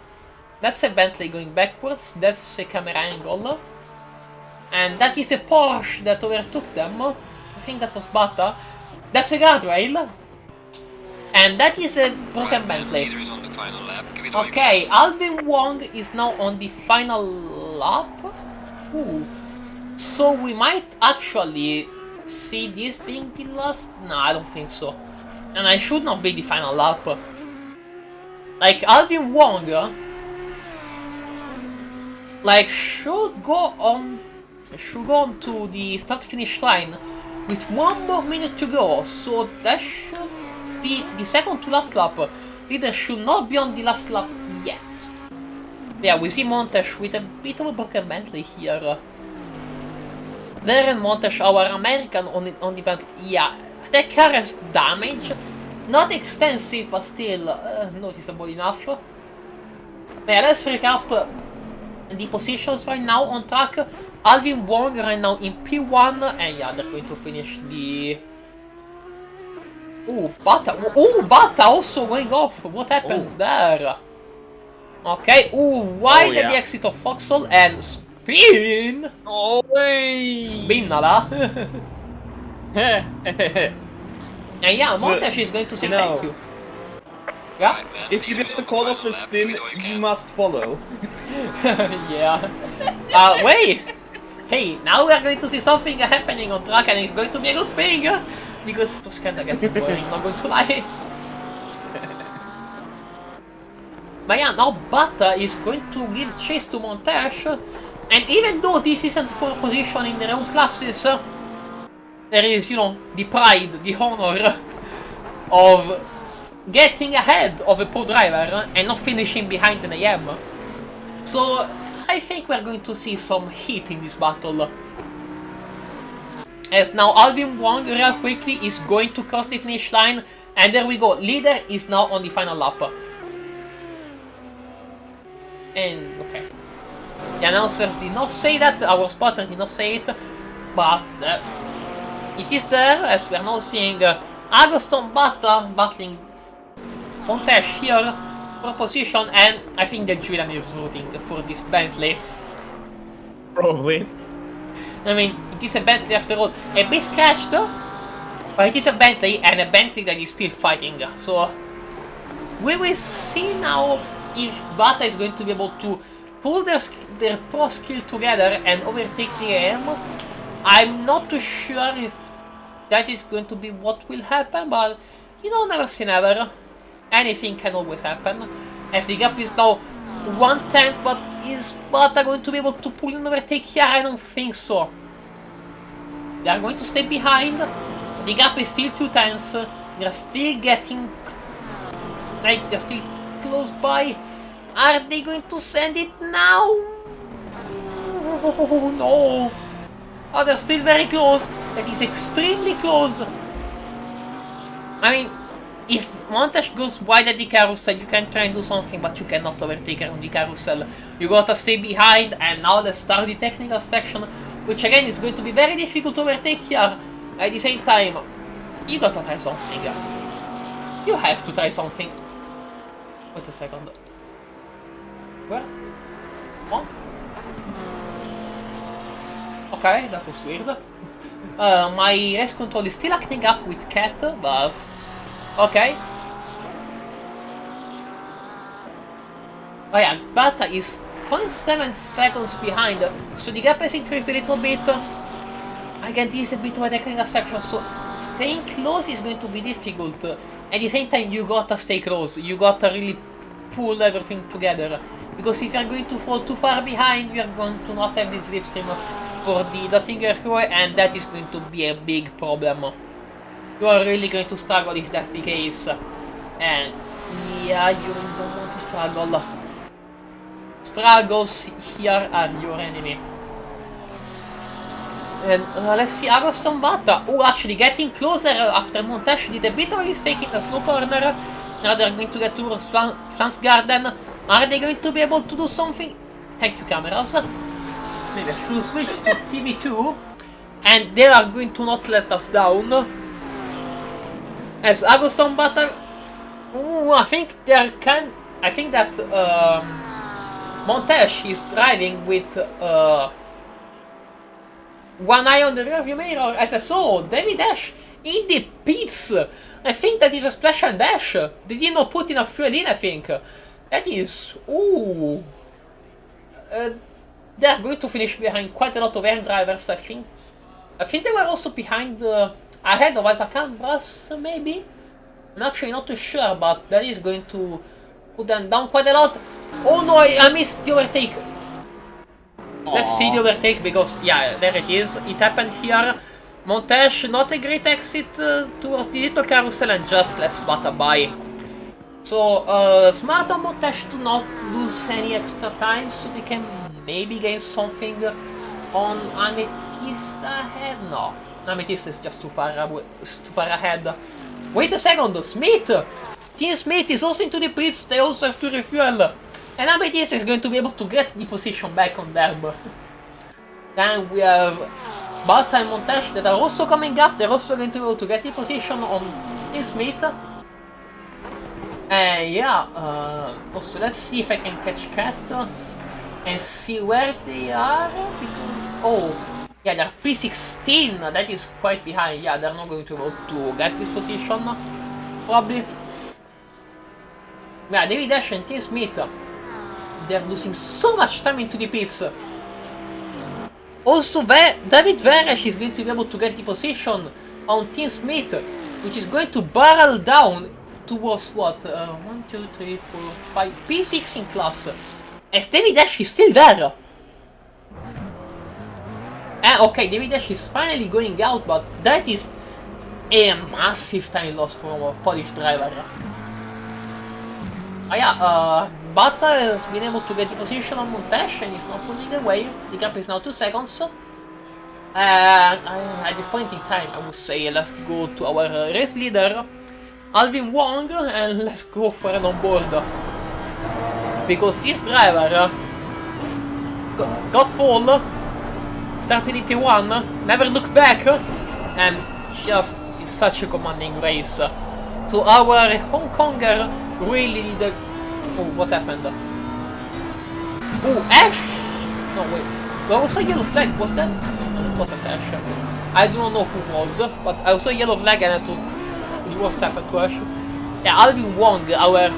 That's a Bentley going backwards, that's a camera angle. And that is a Porsche that overtook them. I think that was Bata. That's a guardrail. And that is a broken Bentley. Leader is on the final lap. Give it Okay, Alvin Wong is now on the final lap. Ooh. So we might actually see this being the last. No, I don't think so. And I should not be the final lap. Like Alvin Wong, like should go on to the start-finish line with 1 more minute to go. So that should be the second to last lap. Leader should not be on the last lap yet. Yeah, we see Montes with a bit of a broken Bentley here. There in Montes, our American on the Bentley. Yeah. The car has damage, not extensive, but still noticeable enough. Yeah, let's recap the positions right now on track. Alvin Wong right now in P1, and yeah, they're going to finish the... Ooh, Bata also going off. What happened there? Okay, wide at the exit of Foxhole, and spin! Oh, hey. Spinnala! And yeah, Montes is going to say thank you. Yeah? Right, man, If you here get we the go, call of final the lap. spin, Give it all you you can. must follow. Yeah. Wait! Hey, now we are going to see something happening on track, and it's going to be a good thing! Because it was kinda getting boring, not going to lie. But yeah, now Bata is going to give chase to Montes, and even though this isn't for position in their own classes, there is, you know, the pride, the honor of getting ahead of a pro driver and not finishing behind an AM. So I think we're going to see some heat in this battle. As now Alvin Wong real quickly is going to cross the finish line, and there we go, leader is now on the final lap. And okay, the announcers did not say that, our spotter did not say it, but it is there, as we are now seeing Agoston Bata battling Montes here for position, and I think that Julian is rooting for this Bentley. Probably. I mean, it is a Bentley after all. A bit scratched, but it is a Bentley, and a Bentley that is still fighting. So we will see now if Bata is going to be able to pull their pro skill together and overtake the AM. I'm not too sure if that is going to be what will happen, but you know, never say never. Anything can always happen. As the gap is now 1/10, but is Bata going to be able to pull and overtake here? I don't think so. They are going to stay behind. The gap is still 2/10. They're still getting... like, they're still close by. Are they going to send it now? Oh, no. Oh, they're still very close. That is extremely close. I mean, if Montes goes wide at the carousel, you can try and do something, but you cannot overtake her on the carousel. You gotta stay behind, and now let's start the technical section, which again is going to be very difficult to overtake here. At the same time, you gotta try something. You have to try something. Wait a second. Where? Oh? Okay, that was weird. My race control is still acting up with Cat, but... okay. Oh yeah, Bata is 0.7 seconds behind, so the gap has increased a little bit. Again, this is a bit of a technical section, so staying close is going to be difficult. At the same time, you gotta stay close, you gotta really pull everything together. Because if you're going to fall too far behind, you're going to not have this slipstream for the Dottinger Hue, and that is going to be a big problem. You are really going to struggle if that's the case. And yeah, you don't want to struggle. Struggles here are your enemy. And let's see, Agoston Bata. Oh, actually getting closer after Montes did a bit of a mistake in the slow corner. Now they're going to get towards Flans Garden. Are they going to be able to do something? Thank you, cameras. Maybe I should switch to TV2. And they are going to not let us down. As Agoston Bata... ooh, I think that Montes is driving with one eye on the rearview mirror. As I saw, David Dash in the pits. I think that is a splash and dash. They did not put enough fuel in, I think. That is... ooh. They are going to finish behind quite a lot of air drivers, I think. I think they were also behind... ahead of Isaac Ambras, maybe? I'm actually not too sure, but that is going to put them down quite a lot. Oh no, I missed the overtake. Aww. Let's see the overtake, because, yeah, there it is. It happened here. Montes, not a great exit towards the little carousel, and just lets Bata by. So, smart on Montes to not lose any extra time, so they can maybe gain something on Amethyst ahead. No, Amethyst is just too far ahead. Wait a second, Smith! Team Smith is also into the pits, they also have to refuel. And Amethyst is going to be able to get the position back on them. Then we have Balta and Montesh that are also coming up. They're also going to be able to get in position on this meet. And yeah, also let's see if I can catch Cat and see where they are. Because, oh, yeah, they're P16. That is quite behind. Yeah, they're not going to be able to get this position, probably. Yeah, David Dash and T. Smith, they're losing so much time into the pits. Also, David Veresh is going to be able to get the position on Team Smith, which is going to barrel down towards what? 1, 2, 3, 4, 5, P6 in class. As David Dash is still there. And okay, David Dash is finally going out, but that is a massive time loss from a Polish driver. Yeah, Bata has been able to get the position on Montesh and is not pulling away. The gap is now 2 seconds. At this point in time, I would say let's go to our race leader, Alvin Wong, and let's go for an onboard. Because this driver got pole, started in P1, never looked back, and just is such a commanding race. So our Hong Konger really needed. Oh, what happened? Oh, Ash! No, wait. There was a yellow flag, was that? No, it wasn't Ash. I do not know who was, but I saw a yellow flag and I thought, what happened to Ash? Yeah, Alvin Wong, our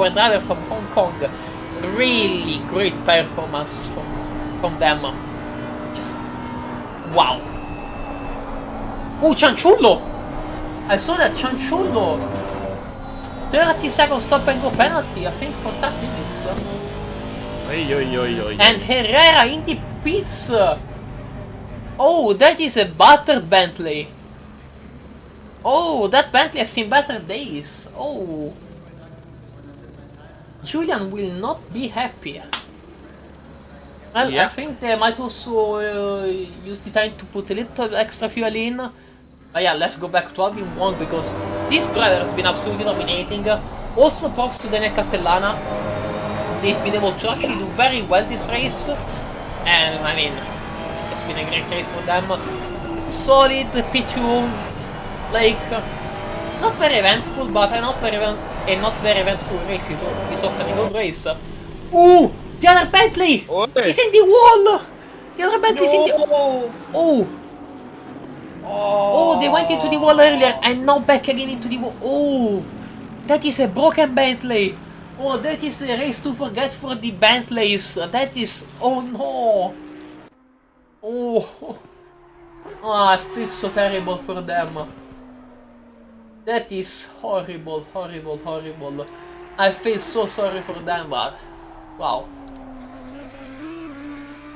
driver from Hong Kong, really great performance from them. Just wow. Oh, Cianciullo! I saw that Cianciullo. 30 second stop and go penalty, I think, for 30 minutes. And Herrera in the pits. Oh, that is a battered Bentley. Oh, that Bentley has seen better days. Oh. Julian will not be happy. Well, yeah. I think they might also use the time to put a little extra fuel in. But yeah, let's go back to Alvin Wong because this driver has been absolutely dominating. Also props to Daniel Castellana. They've been able to actually do very well this race. And I mean, it's just been a great race for them. Solid P2, like, not very eventful, but a not very eventful race is often a good race. Ooh! The other Bentley! He's in the wall! The other Bentley is in the... Oh! Oh, they went into the wall earlier and now back again into the wall. Oh, that is a broken Bentley. Oh, that is a race to forget for the Bentleys. That is... Oh no. Oh, I feel so terrible for them. That is horrible, horrible, horrible. I feel so sorry for them, but... Wow.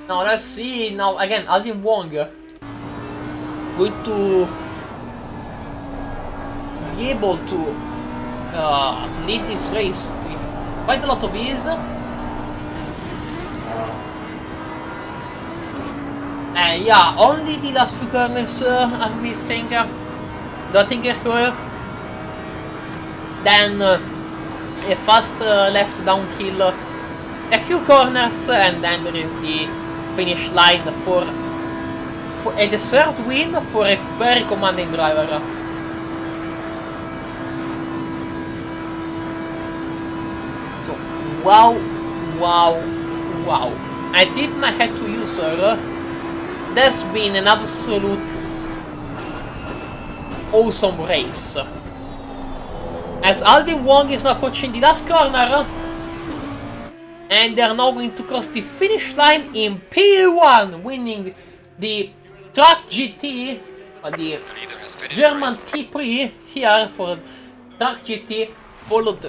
Now let's see, now again, Alvin Wong. Going to be able to lead this race with quite a lot of ease. And yeah, only the last few corners are missing. Dottinger curve. Then a fast left downhill, a few corners, and then there is the finish line for a third win for a very commanding driver. So, wow. I tip my hat to you, sir. That's been an absolute awesome race. As Alvin Wong is now approaching the last corner, and they are now going to cross the finish line in P1, winning the Tracc GT, the German T-Prix here for Tracc GT, followed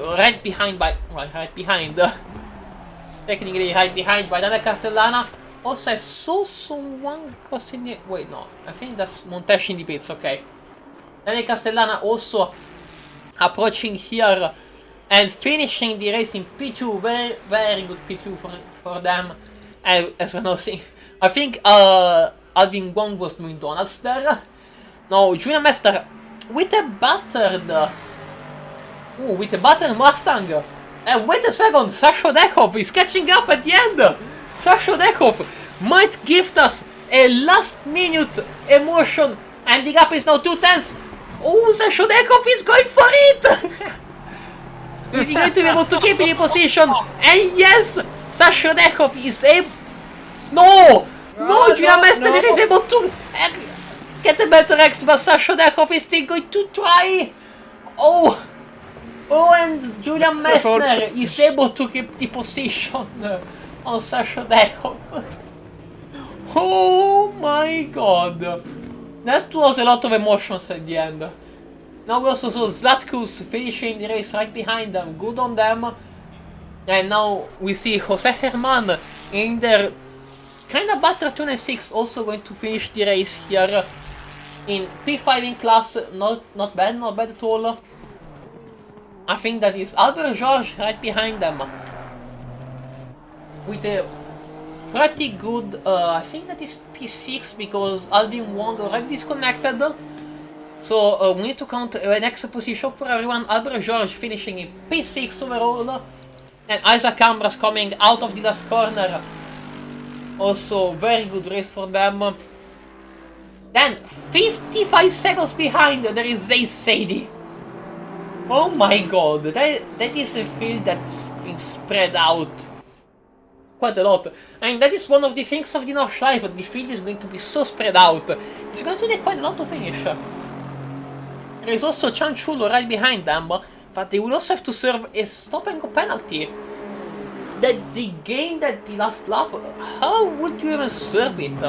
technically right behind by Daniel Castellana. Also, I saw someone crossing the... Wait, no, I think that's Montesh in the pits, okay. Daniel Castellana also approaching here and finishing the race in P2, very good P2 for them. And as we're now seeing, I think Alvin Wong was doing donuts there. No, Junior Master with a battered Mustang. And wait a second, Sasho Dekov is catching up at the end. Sasho Dekov might gift us a last-minute emotion, and the gap is now 2 tenths. Oh, Sashodekov is going for it! Is he going to be able to keep in position? And yes, Sashodekov is able... No! No, Julian Messner is able to get a better X, but Sashodekov is still going to try. Oh! Oh, and Julian Messner is able to keep the position on Sashodekov. Oh my god. That was a lot of emotions at the end. Now we also saw Zlatkus finishing the race right behind them. Good on them. And now we see Jose Herman in their kind of Batra 26 also going to finish the race here in P5 in class. Not bad at all. I think that is Albert George right behind them with a pretty good, I think that is P6 because Alvin Wong already disconnected. So we need to count an extra position for everyone. Albert George finishing in P6 overall. And Isaac Ambras coming out of the last corner. Also very good race for them. Then 55 seconds behind there is Zay Sadie. Oh my god, that is a field that's been spread out quite a lot. I mean, that is one of the things of the Nordschleife, the field is going to be so spread out. It's going to take quite a lot to finish. There is also Chan Chulo right behind them, but they will also have to serve a stop and go penalty. That they gained at the last lap, how would you even serve it?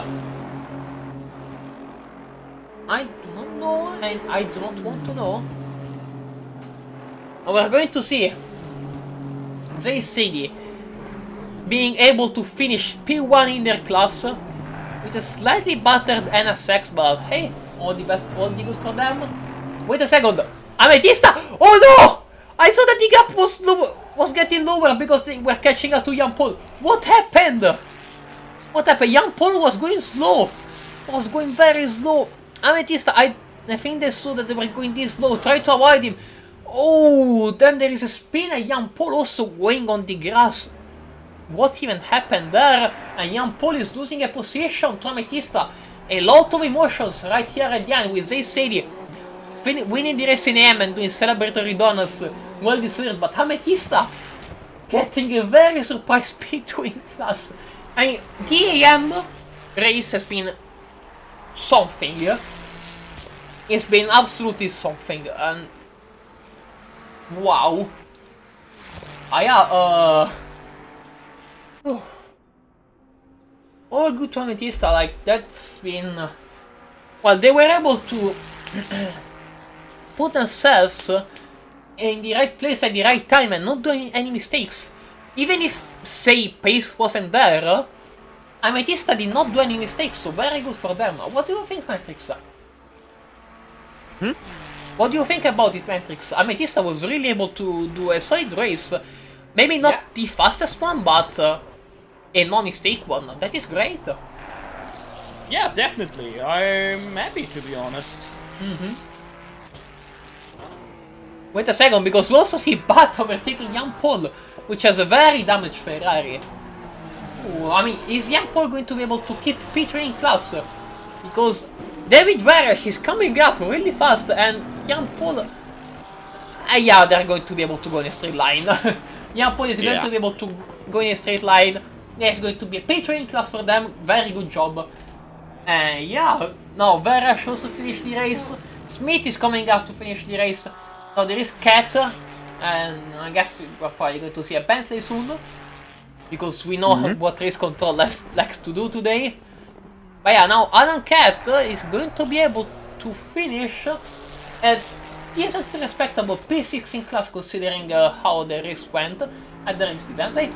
I do not know, and I do not want to know. We're going to see Zay Sadie being able to finish P1 in their class with a slightly battered NSX, but hey, all the best, all the good for them. Wait a second, Ametista! Oh no! I saw that the gap was getting lower because they were catching up to Jan Paul. What happened? What happened? Jan Paul was going slow, was going very slow. Ametista, I think they saw that they were going this slow, try to avoid him. Oh, then there is a spin and Jan Paul also going on the grass. What even happened there? And Jan Paul is losing a position to Ametista. A lot of emotions right here at the end with Zay Sadie winning the race in AM and doing celebratory donuts. Well deserved, but Ametista getting a very surprise P2 in class. I mean, the AM race has been something. It's been absolutely something, and wow. All good to Ametista, like that's been... well, they were able to put themselves in the right place at the right time and not doing any mistakes. Even if, say, pace wasn't there, Ametista did not do any mistakes, so very good for them. What do you think, Matrix? What do you think about it, Matrix? Ametista was really able to do a solid race. Maybe not the fastest one, but a non-mistake one. That is great. Yeah, definitely. I'm happy, to be honest. Wait a second, because we also see Bat overtaking Jan Paul, which has a very damaged Ferrari. Ooh, I mean, is Jan Paul going to be able to keep P3 in class? Because David Veresh is coming up really fast, and Jan Paul... yeah, they're going to be able to go in a straight line. Jan Paul is going to be able to go in a straight line. There's going to be a P3 in class for them. Very good job. And yeah, now Veresh also finished the race. Smith is coming up to finish the race. Now there is Cat, and I guess we're probably going to see a Bentley soon, because we know what race control likes to do today. But yeah, now Alan Cat is going to be able to finish at decently respectable P6 in class, considering how the race went at the race event.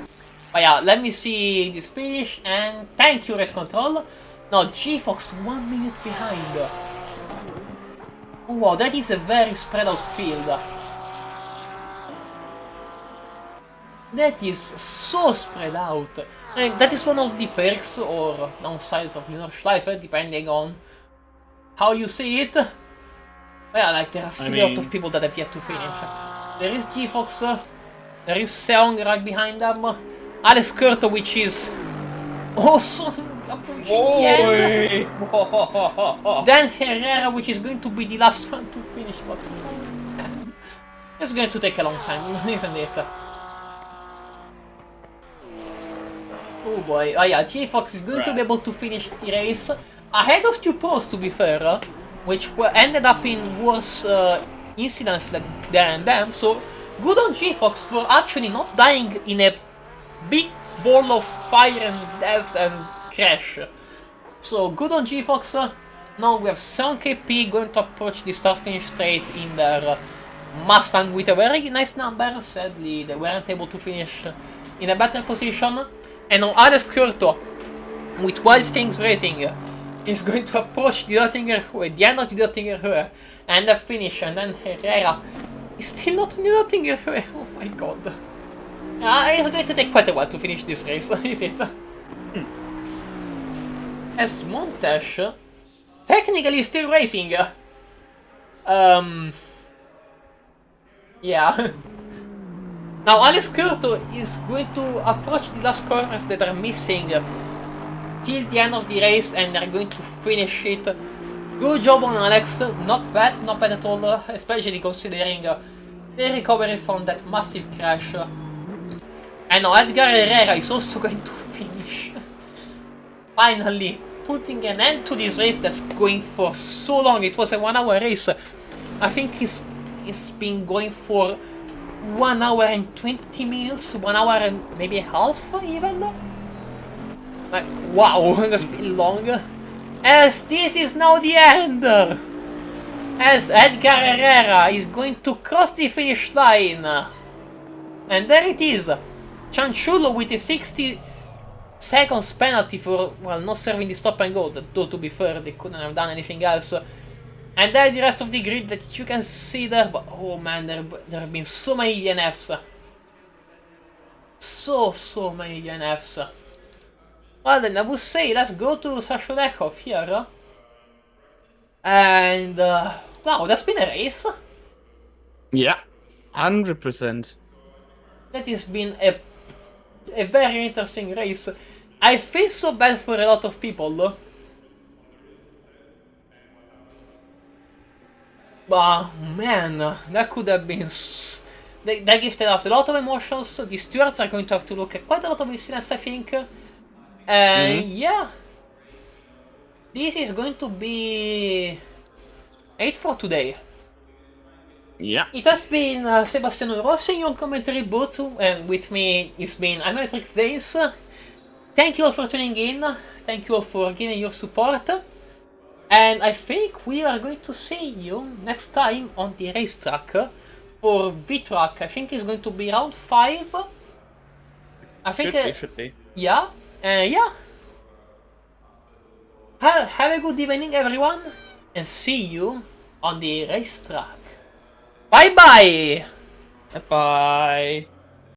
But yeah, let me see this finish, and thank you race control. Now G-Fox 1 minute behind. Oh, wow, that is a very spread out field. That is so spread out. And that is one of the perks or downsides of Nordschleife, depending on how you see it. But yeah, like there are still a lot of people that have yet to finish. There is G-Fox, there is Seong right behind them, Alex Curto, which is also approaching the end. Oi! Then Herrera, which is going to be the last one to finish, but it's going to take a long time, isn't it? Oh boy, oh yeah, G-Fox is going to be able to finish the race ahead of two pros, to be fair, which ended up in worse incidents than them, so good on G-Fox for actually not dying in a big ball of fire and death and crash. So good on G-Fox. Now we have 7kp going to approach the start-finish straight in their Mustang with a very nice number. Sadly, they weren't able to finish in a better position. And now Alex Curto, with Wild Things Racing, is going to approach the Oettinger at the end of the Oettinger and the finish. And then Herrera is still not in the Oettinger. Oh my god. It's going to take quite a while to finish this race, is it? As Montes technically still racing. Yeah. Now Alex Curto is going to approach the last corners that are missing till the end of the race, and they're going to finish it. Good job on Alex, not bad at all, especially considering the recovery from that massive crash. And now Edgar Herrera is also going to finish. Finally, putting an end to this race that's going for so long. It was a 1 hour race. I think it's been going for 1 hour and 20 minutes, 1 hour and maybe a half even. Like, wow, that's been long. As this is now the end. As Edgar Herrera is going to cross the finish line. And there it is. Cianciullo with a 60 seconds penalty for, well, not serving the stop and go, though to be fair, they couldn't have done anything else. And then the rest of the grid that you can see there, but oh man, there have been so many DNFs. So many DNFs. Well then, I would say let's go to Sasholekov here. And, wow, that's been a race. Yeah, 100%. That has been a very interesting race. I feel so bad for a lot of people though. But man, that could have been... That gifted us a lot of emotions. The stewards are going to have to look at quite a lot of incidents, I think. And yeah. This is going to be... it for today. Yeah. It has been Sebastiano Rossi on commentary booth, and with me it's been Ameritrix Days. Thank you all for tuning in, thank you all for giving your support, and I think we are going to see you next time on the racetrack for V-Track. I think it's going to be round 5. I think should be. Yeah, yeah. Have a good evening everyone, and see you on the racetrack. Bye bye! Bye.